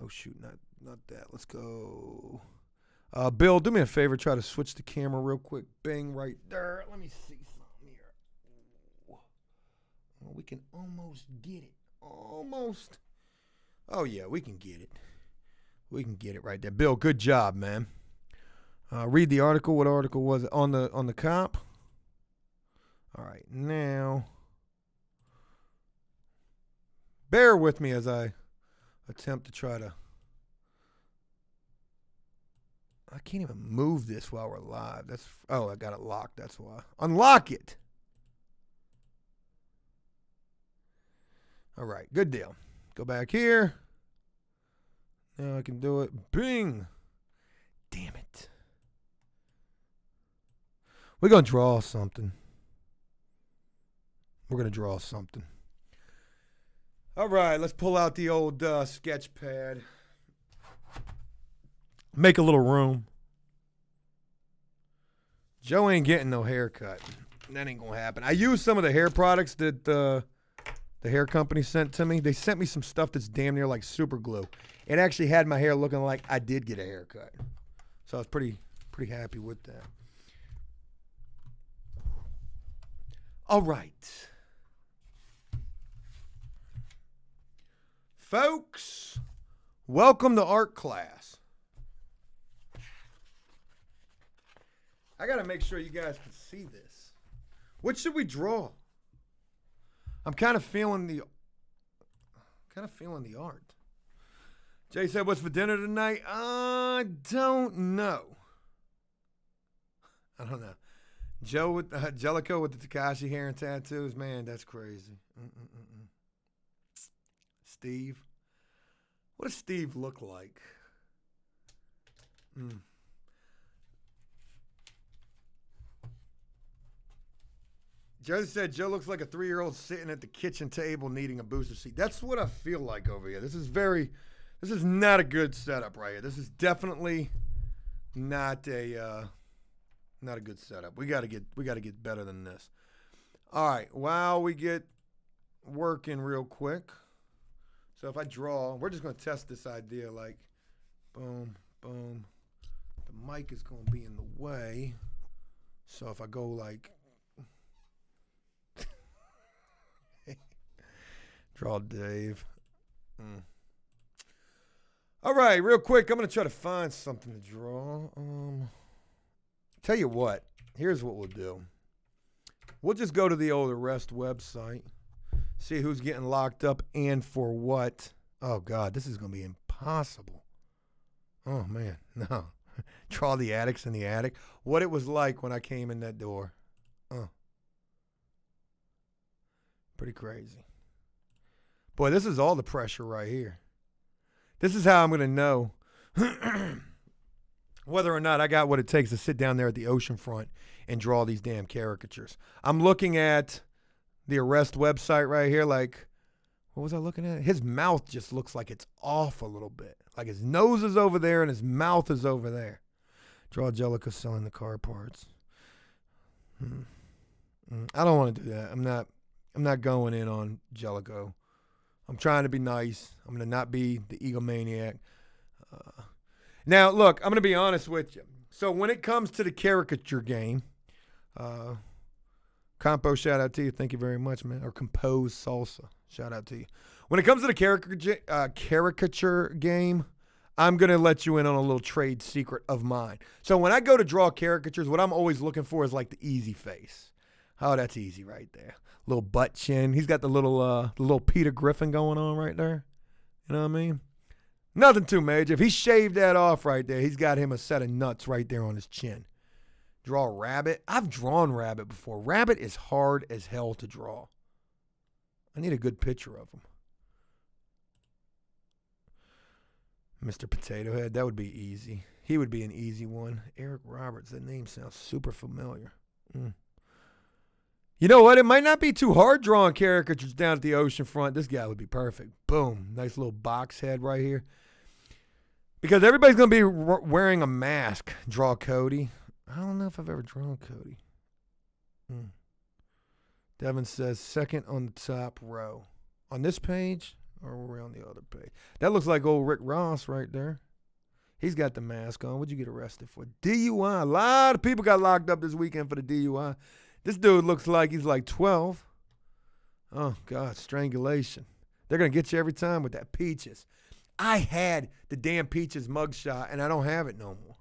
Oh, shoot, not that. Let's go. Bill, do me a favor. Try to switch the camera real quick. Bang, right there. Let me see something here. Well, we can almost get it. Almost. Oh, yeah, we can get it. We can get it right there. Bill, good job, man. Read the article. What article was it? On the cop? All right, now bear with me as I attempt to try to. I can't even move this while we're live. I got it locked. That's why. Unlock it. All right, good deal. Go back here. Now I can do it. Bing. Damn it. We're going to draw something. We're going to draw something. All right, let's pull out the old sketch pad. Make a little room. Joe ain't getting no haircut. That ain't going to happen. I used some of the hair products that the hair company sent to me. They sent me some stuff that's damn near like super glue. It actually had my hair looking like I did get a haircut. So I was pretty happy with that. All right. Folks, welcome to art class. I got to make sure you guys can see this. What should we draw? I'm kind of feeling the art. Jay said, "What's for dinner tonight?" I don't know. Joe with Jellicoe with the Tekashi hair and tattoos. Man, that's crazy. Steve. What does Steve look like? Joe said Joe looks like a 3-year-old sitting at the kitchen table needing a booster seat. That's what I feel like over here. This is not a good setup right here. This is definitely not a good setup. We gotta get better than this. All right, while we get working real quick. So if I draw, we're just gonna test this idea like boom, boom. The mic is gonna be in the way. So if I go like draw Dave. All right, real quick, I'm going to try to find something to draw. Tell you what, here's what we'll do. We'll just go to the old Arrest website, see who's getting locked up and for what. Oh, God, this is going to be impossible. Oh, man, no. Draw the addicts in the attic. What it was like when I came in that door. Pretty crazy. Boy, this is all the pressure right here. This is how I'm going to know whether or not I got what it takes to sit down there at the ocean front and draw these damn caricatures. I'm looking at the Arrest website right here. Like, what was I looking at? His mouth just looks like it's off a little bit. Like his nose is over there and his mouth is over there. Draw Jellicoe selling the car parts. I don't want to do that. I'm not going in on Jellicoe. I'm trying to be nice. I'm going to not be the egomaniac. Now, look, I'm going to be honest with you. So when it comes to the caricature game, Compo, shout out to you. Thank you very much, man. Or Compose Salsa, shout out to you. When it comes to the caricature game, I'm going to let you in on a little trade secret of mine. So when I go to draw caricatures, what I'm always looking for is like the easy face. Oh, that's easy right there. Little butt chin. He's got the little Peter Griffin going on right there. You know what I mean? Nothing too major. If he shaved that off right there, he's got him a set of nuts right there on his chin. Draw rabbit. I've drawn rabbit before. Rabbit is hard as hell to draw. I need a good picture of him. Mr. Potato Head, that would be easy. He would be an easy one. Eric Roberts, that name sounds super familiar. You know what? It might not be too hard drawing caricatures down at the ocean front. This guy would be perfect. Boom. Nice little box head right here. Because everybody's going to be wearing a mask. Draw Cody. I don't know if I've ever drawn Cody. Devin says second on the top row. On this page? Or were we on the other page? That looks like old Rick Ross right there. He's got the mask on. What'd you get arrested for? DUI. A lot of people got locked up this weekend for the DUI. This dude looks like he's like 12. Oh, God, strangulation. They're going to get you every time with that Peaches. I had the damn Peaches mugshot, and I don't have it no more.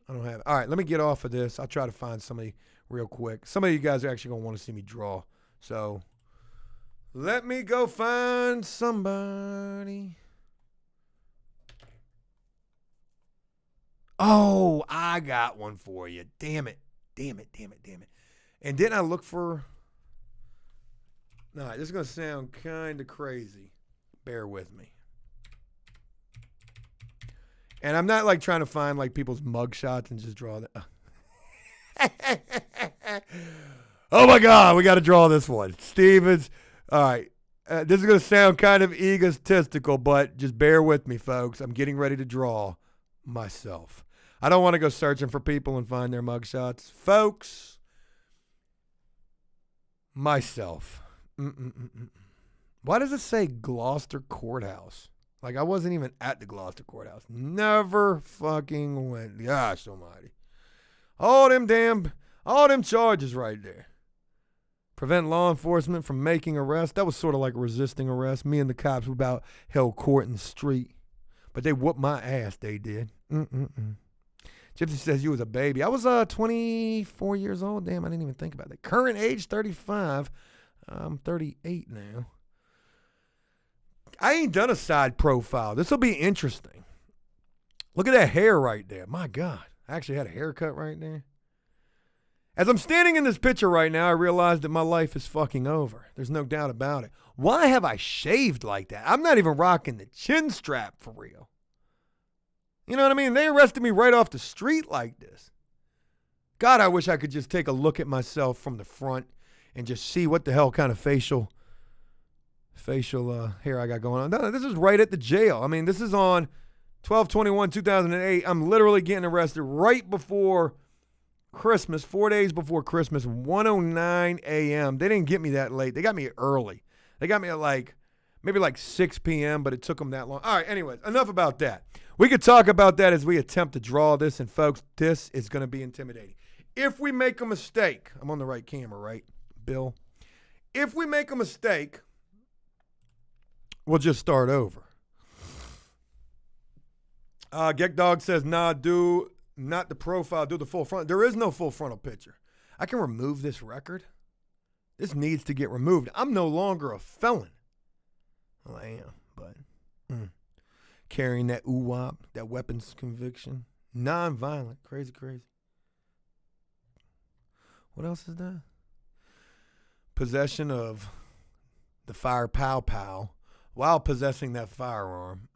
I don't have it. All right, let me get off of this. I'll try to find somebody real quick. Some of you guys are actually going to want to see me draw. So let me go find somebody. Oh, I got one for you. Damn it. And didn't I look for... No, this is going to sound kind of crazy. Bear with me. And I'm not like trying to find like people's mug shots and just draw that. Oh my God, we got to draw this one. Stevens. All right. This is going to sound kind of egotistical, but just bear with me, folks. I'm getting ready to draw myself. I don't want to go searching for people and find their mug shots. Folks, myself. Why does it say Gloucester Courthouse? Like, I wasn't even at the Gloucester Courthouse. Never fucking went. Gosh almighty. All them charges right there. Prevent law enforcement from making arrests. That was sort of like resisting arrest. Me and the cops were about held court in the street. But they whooped my ass, they did. Gypsy says you was a baby. I was 24 years old. Damn, I didn't even think about that. Current age, 35. I'm 38 now. I ain't done a side profile. This will be interesting. Look at that hair right there. My God. I actually had a haircut right there. As I'm standing in this picture right now, I realize that my life is fucking over. There's no doubt about it. Why have I shaved like that? I'm not even rocking the chin strap for real. You know what I mean? They arrested me right off the street like this. God, I wish I could just take a look at myself from the front and just see what the hell kind of facial hair I got going on. No, this is right at the jail. I mean, this is on 12/21/2008. I'm literally getting arrested right before Christmas, 4 days before Christmas, 1:09 a.m. They didn't get me that late. They got me early. They got me at maybe 6 p.m., but it took them that long. All right, anyways, enough about that. We could talk about that as we attempt to draw this, and folks, this is going to be intimidating. If we make a mistake, I'm on the right camera, right, Bill? If we make a mistake, we'll just start over. Geck Dog says, nah, do not the profile, do the full front. There is no full frontal picture. I can remove this record. This needs to get removed. I'm no longer a felon. Well, I am, but carrying that UWAP, that weapons conviction, non-violent, crazy. What else is that? Possession of the fire pow while possessing that firearm.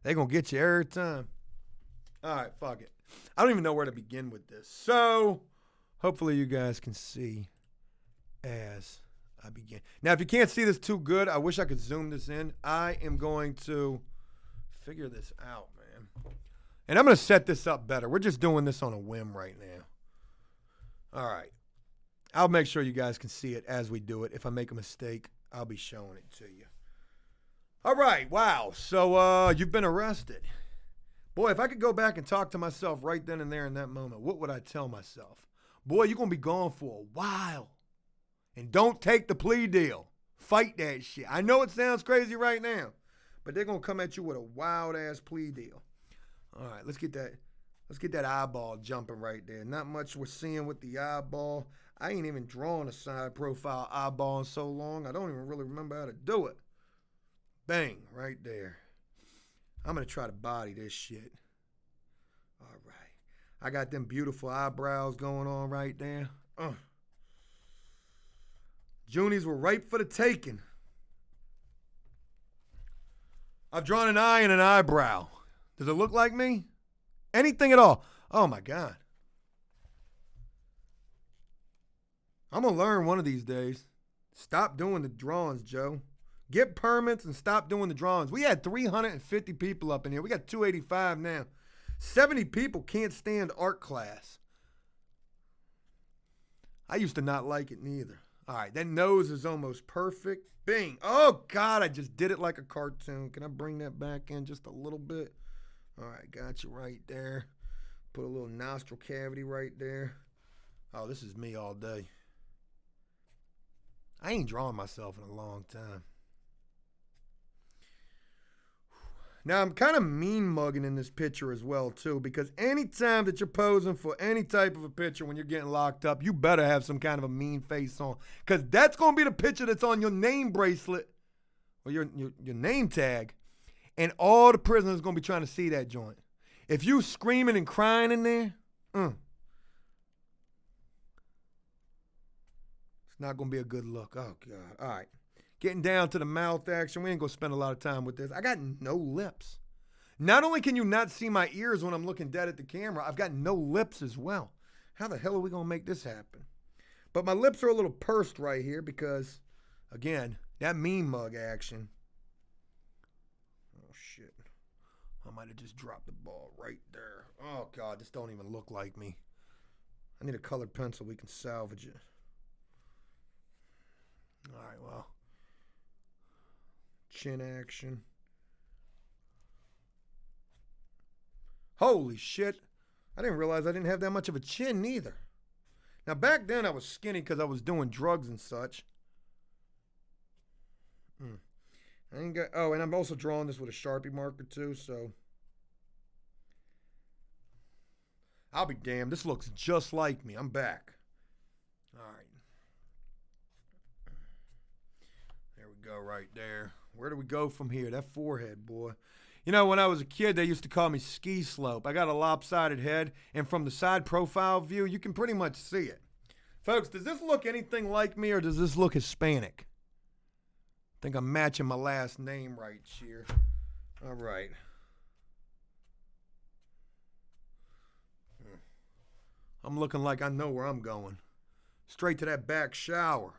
They're going to get you every time. All right, fuck it. I don't even know where to begin with this. So, hopefully you guys can see as I begin. Now, if you can't see this too good, I wish I could zoom this in. I am going to figure this out, man. And I'm going to set this up better. We're just doing this on a whim right now. All right. I'll make sure you guys can see it as we do it. If I make a mistake, I'll be showing it to you. All right. Wow. So you've been arrested. Boy, if I could go back and talk to myself right then and there in that moment, what would I tell myself? Boy, you're going to be gone for a while. And don't take the plea deal. Fight that shit. I know it sounds crazy right now, but they're going to come at you with a wild-ass plea deal. All right, let's get that eyeball jumping right there. Not much we're seeing with the eyeball. I ain't even drawn a side profile eyeball in so long. I don't even really remember how to do it. Bang, right there. I'm going to try to body this shit. All right. I got them beautiful eyebrows going on right there. Junies were ripe for the taking. I've drawn an eye and an eyebrow. Does it look like me? Anything at all? Oh, my God. I'm going to learn one of these days. Stop doing the drawings, Joe. Get permits and stop doing the drawings. We had 350 people up in here. We got 285 now. 70 people can't stand art class. I used to not like it neither. All right, that nose is almost perfect. Bing. Oh, God, I just did it like a cartoon. Can I bring that back in just a little bit? All right, got you right there. Put a little nostril cavity right there. Oh, this is me all day. I ain't drawn myself in a long time. Now, I'm kind of mean mugging in this picture as well, too, because anytime that you're posing for any type of a picture when you're getting locked up, you better have some kind of a mean face on, because that's going to be the picture that's on your name bracelet or your name tag, and all the prisoners are going to be trying to see that joint. If you screaming and crying in there, it's not going to be a good look. Oh, God. All right. Getting down to the mouth action. We ain't going to spend a lot of time with this. I got no lips. Not only can you not see my ears when I'm looking dead at the camera, I've got no lips as well. How the hell are we going to make this happen? But my lips are a little pursed right here because, again, that mean mug action. Oh, shit. I might have just dropped the ball right there. Oh, God, this don't even look like me. I need a colored pencil. We can salvage it. All right, well. Chin action. Holy shit. I didn't realize I didn't have that much of a chin neither. Now, back then I was skinny because I was doing drugs and such. I ain't got. Oh, and I'm also drawing this with a Sharpie marker too, so. I'll be damned. This looks just like me. I'm back. All right. There we go right there. Where do we go from here? That forehead, boy. You know, when I was a kid, they used to call me ski slope. I got a lopsided head, and from the side profile view, you can pretty much see it. Folks, does this look anything like me, or does this look Hispanic? I think I'm matching my last name right here. All right. I'm looking like I know where I'm going. Straight to that back shower.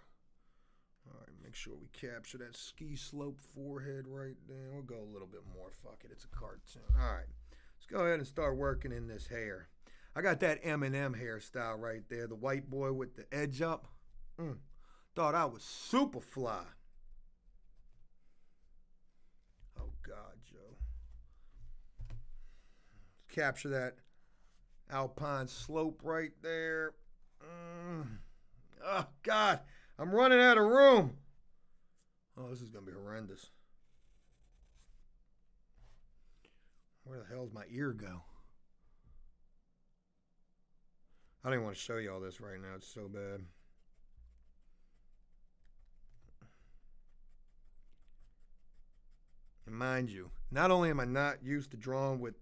All right, make sure we capture that ski slope forehead right there. We'll go a little bit more. Fuck it, it's a cartoon. All right, let's go ahead and start working in this hair. I got that Eminem hairstyle right there, the white boy with the edge up. Thought I was super fly. Oh, God, Joe. Let's capture that alpine slope right there. Oh, God. I'm running out of room. Oh, this is going to be horrendous. Where the hell's my ear go? I don't even want to show you all this right now. It's so bad. And mind you, not only am I not used to drawing with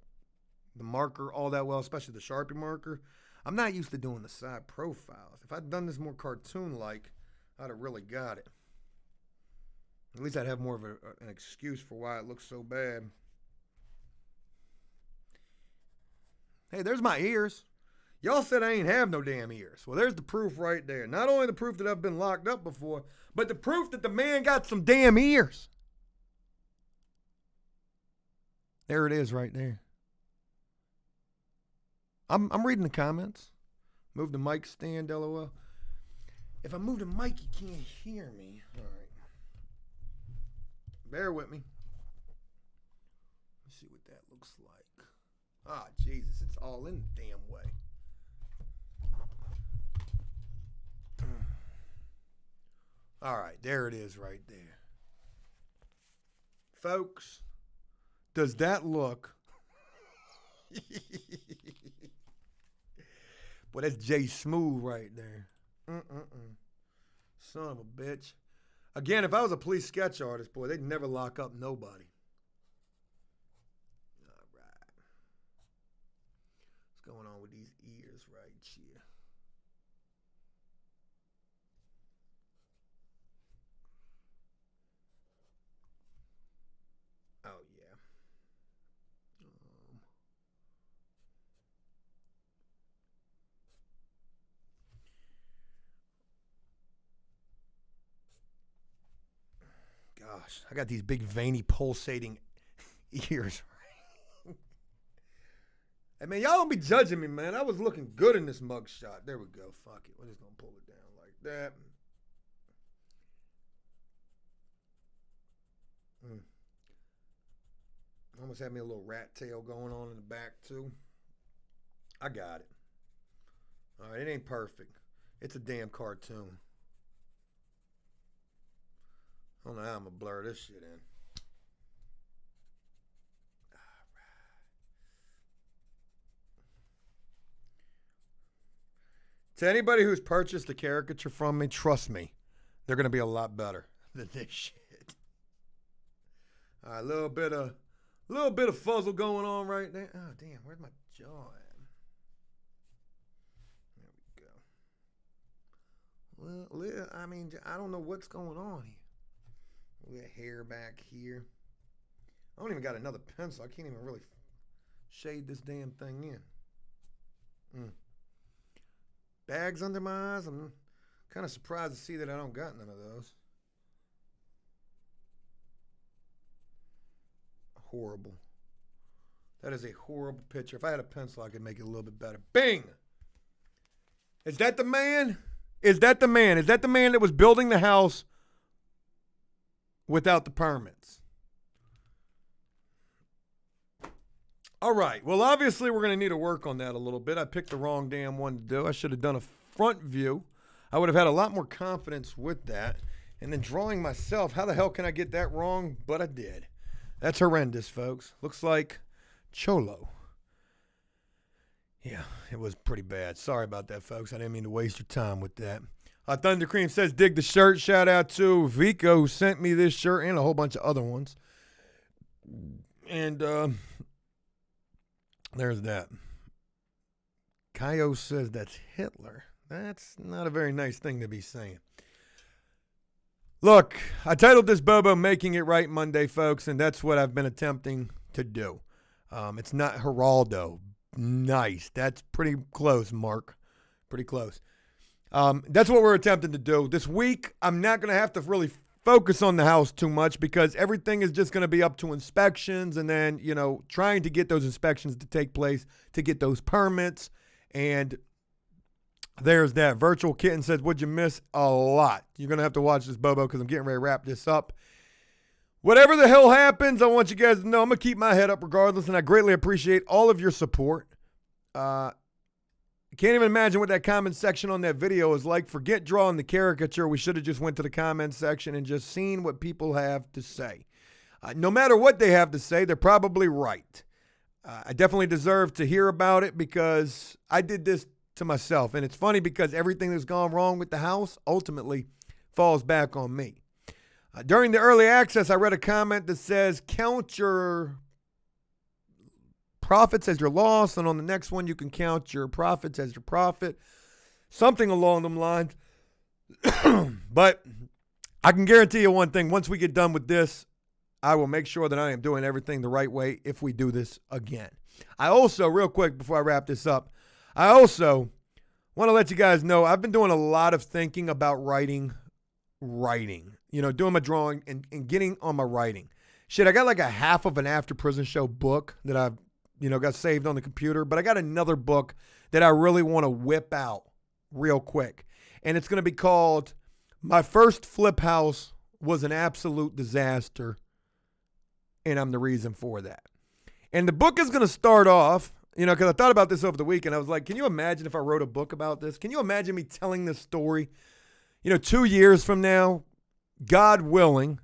the marker all that well, especially the Sharpie marker, I'm not used to doing the side profiles. If I'd done this more cartoon-like, I'd have really got it. At least I'd have more of an excuse for why it looks so bad. Hey, there's my ears. Y'all said I ain't have no damn ears. Well, there's the proof right there. Not only the proof that I've been locked up before, but the proof that the man got some damn ears. There it is right there. I'm reading the comments. Move the mic stand, LOL. If I move the mic, you can't hear me. All right. Bear with me. Let's see what that looks like. Ah, Jesus, it's all in the damn way. All right, there it is right there. Folks, does that look... Boy, that's Jay Smooth right there. Son of a bitch. Again, if I was a police sketch artist, boy, they'd never lock up nobody. All right. What's going on with these ears right here? Oh, yeah. Gosh, I got these big veiny pulsating ears. Hey, man, y'all don't be judging me, man. I was looking good in this mug shot. There we go. Fuck it. We're just going to pull it down like that. Almost had me a little rat tail going on in the back, too. I got it. All right, it ain't perfect. It's a damn cartoon. I don't know how I'm going to blur this shit in. All right. To anybody who's purchased a caricature from me, trust me, they're going to be a lot better than this shit. All right, a little bit of fuzzle going on right there. Oh, damn, where's my jaw at? There we go. Well, I mean, I don't know what's going on here. We got hair back here. I don't even got another pencil. I can't even really shade this damn thing in. Bags under my eyes. I'm kind of surprised to see that I don't got none of those. Horrible. That is a horrible picture. If I had a pencil, I could make it a little bit better. Bing! Is that the man? Is that the man? Is that the man that was building the house without the permits? All right. Well, obviously, we're going to need to work on that a little bit. I picked the wrong damn one to do. I should have done a front view. I would have had a lot more confidence with that. And then drawing myself, how the hell can I get that wrong? But I did. That's horrendous, folks. Looks like Cholo. Yeah, it was pretty bad. Sorry about that, folks. I didn't mean to waste your time with that. Thunder Cream says, dig the shirt. Shout out to Vico, who sent me this shirt and a whole bunch of other ones. And there's that. Kaio says that's Hitler. That's not a very nice thing to be saying. Look, I titled this Bobo Making It Right Monday, folks, and that's what I've been attempting to do. It's not Geraldo. Nice. That's pretty close, Mark. Pretty close. That's what we're attempting to do. This week, I'm not going to have to really focus on the house too much because everything is just going to be up to inspections and then, trying to get those inspections to take place to get those permits. And there's that. Virtual Kitten says, what'd you miss? A lot. You're going to have to watch this, Bobo, because I'm getting ready to wrap this up. Whatever the hell happens, I want you guys to know I'm going to keep my head up regardless, and I greatly appreciate all of your support. I can't even imagine what that comment section on that video is like. Forget drawing the caricature. We should have just went to the comment section and just seen what people have to say. No matter what they have to say, they're probably right. I definitely deserve to hear about it because I did this to myself. And it's funny because everything that's gone wrong with the house ultimately falls back on me. During the early access, I read a comment that says, count your profits as your loss, and on the next one, you can count your profits as your profit. Something along them lines. But I can guarantee you one thing. Once we get done with this, I will make sure that I am doing everything the right way if we do this again. I also, real quick before I wrap this up, I also want to let you guys know I've been doing a lot of thinking about writing, doing my drawing and getting on my writing. Shit, I got like a half of an After Prison Show book that I've, got saved on the computer, but I got another book that I really want to whip out real quick. And it's going to be called My First Flip House Was an Absolute Disaster, and I'm the Reason for That. And the book is going to start off, because I thought about this over the weekend. I was like, can you imagine if I wrote a book about this? Can you imagine me telling this story? 2 years from now, God willing,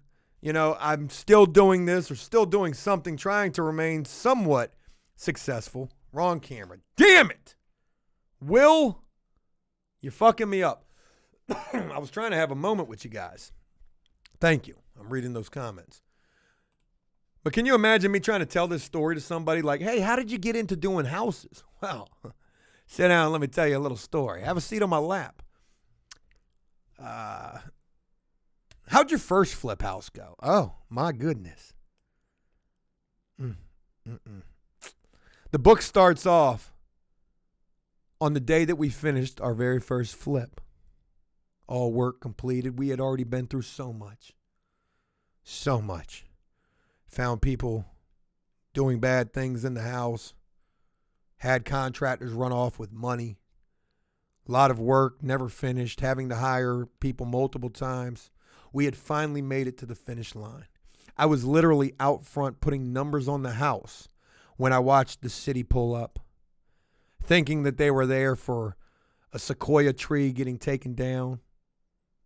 I'm still doing this or still doing something, trying to remain somewhat successful. Wrong camera. Damn it. Will, you're fucking me up. I was trying to have a moment with you guys. Thank you. I'm reading those comments. But can you imagine me trying to tell this story to somebody like, hey, how did you get into doing houses? Well, sit down and let me tell you a little story. Have a seat on my lap. How'd your first flip house go? Oh, my goodness. The book starts off on the day that we finished our very first flip. All work completed. We had already been through so much. So much. Found people doing bad things in the house. Had contractors run off with money. A lot of work, never finished, having to hire people multiple times. We had finally made it to the finish line. I was literally out front putting numbers on the house when I watched the city pull up, thinking that they were there for a sequoia tree getting taken down,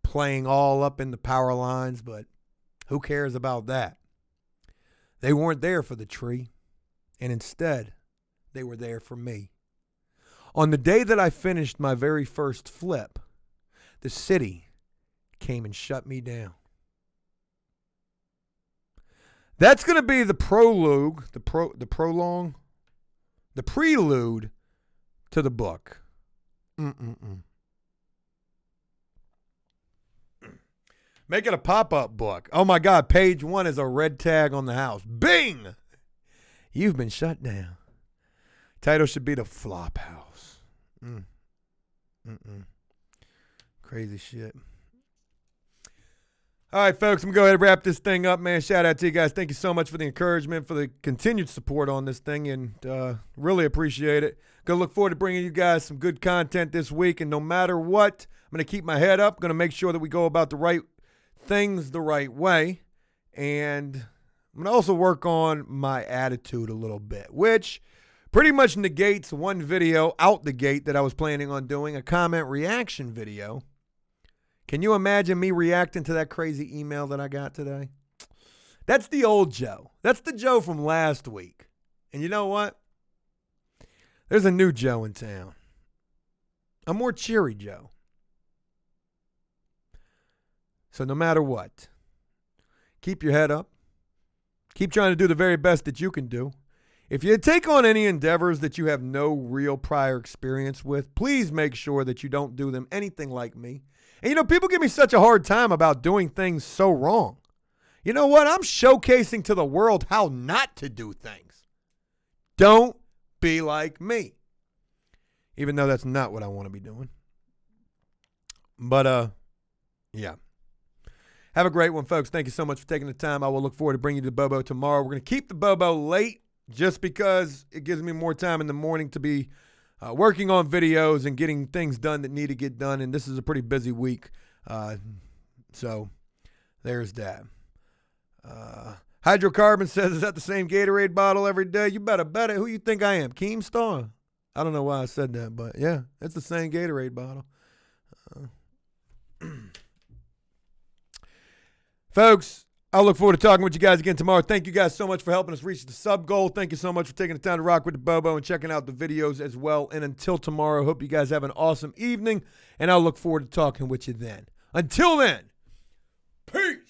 playing all up in the power lines, but who cares about that? They weren't there for the tree, and instead, they were there for me. On the day that I finished my very first flip, the city came and shut me down. That's going to be the prelude to the book. Make it a pop-up book. Oh my God, page 1 is a red tag on the house. Bing! You've been shut down. Title should be The Flop House. Crazy shit. All right, folks, I'm going to go ahead and wrap this thing up, man. Shout out to you guys. Thank you so much for the encouragement, for the continued support on this thing, and really appreciate it. Going to look forward to bringing you guys some good content this week, and no matter what, I'm going to keep my head up. Going to make sure that we go about the right things the right way, and I'm going to also work on my attitude a little bit, which pretty much negates one video out the gate that I was planning on doing, a comment reaction video. Can you imagine me reacting to that crazy email that I got today? That's the old Joe. That's the Joe from last week. And you know what? There's a new Joe in town. A more cheery Joe. So no matter what, keep your head up. Keep trying to do the very best that you can do. If you take on any endeavors that you have no real prior experience with, please make sure that you don't do them anything like me. And you know, people give me such a hard time about doing things so wrong. You know what? I'm showcasing to the world how not to do things. Don't be like me. Even though that's not what I want to be doing. But, yeah. Have a great one, folks. Thank you so much for taking the time. I will look forward to bringing you the Bobo tomorrow. We're going to keep the Bobo late just because it gives me more time in the morning to be working on videos and getting things done that need to get done. And this is a pretty busy week. So there's that. Hydrocarbon says, is that the same Gatorade bottle every day? You better bet it. Who you think I am? Keemstar? I don't know why I said that, but yeah, it's the same Gatorade bottle. Folks, I'll look forward to talking with you guys again tomorrow. Thank you guys so much for helping us reach the sub goal. Thank you so much for taking the time to rock with the Bobo and checking out the videos as well. And until tomorrow, hope you guys have an awesome evening, and I'll look forward to talking with you then. Until then, peace.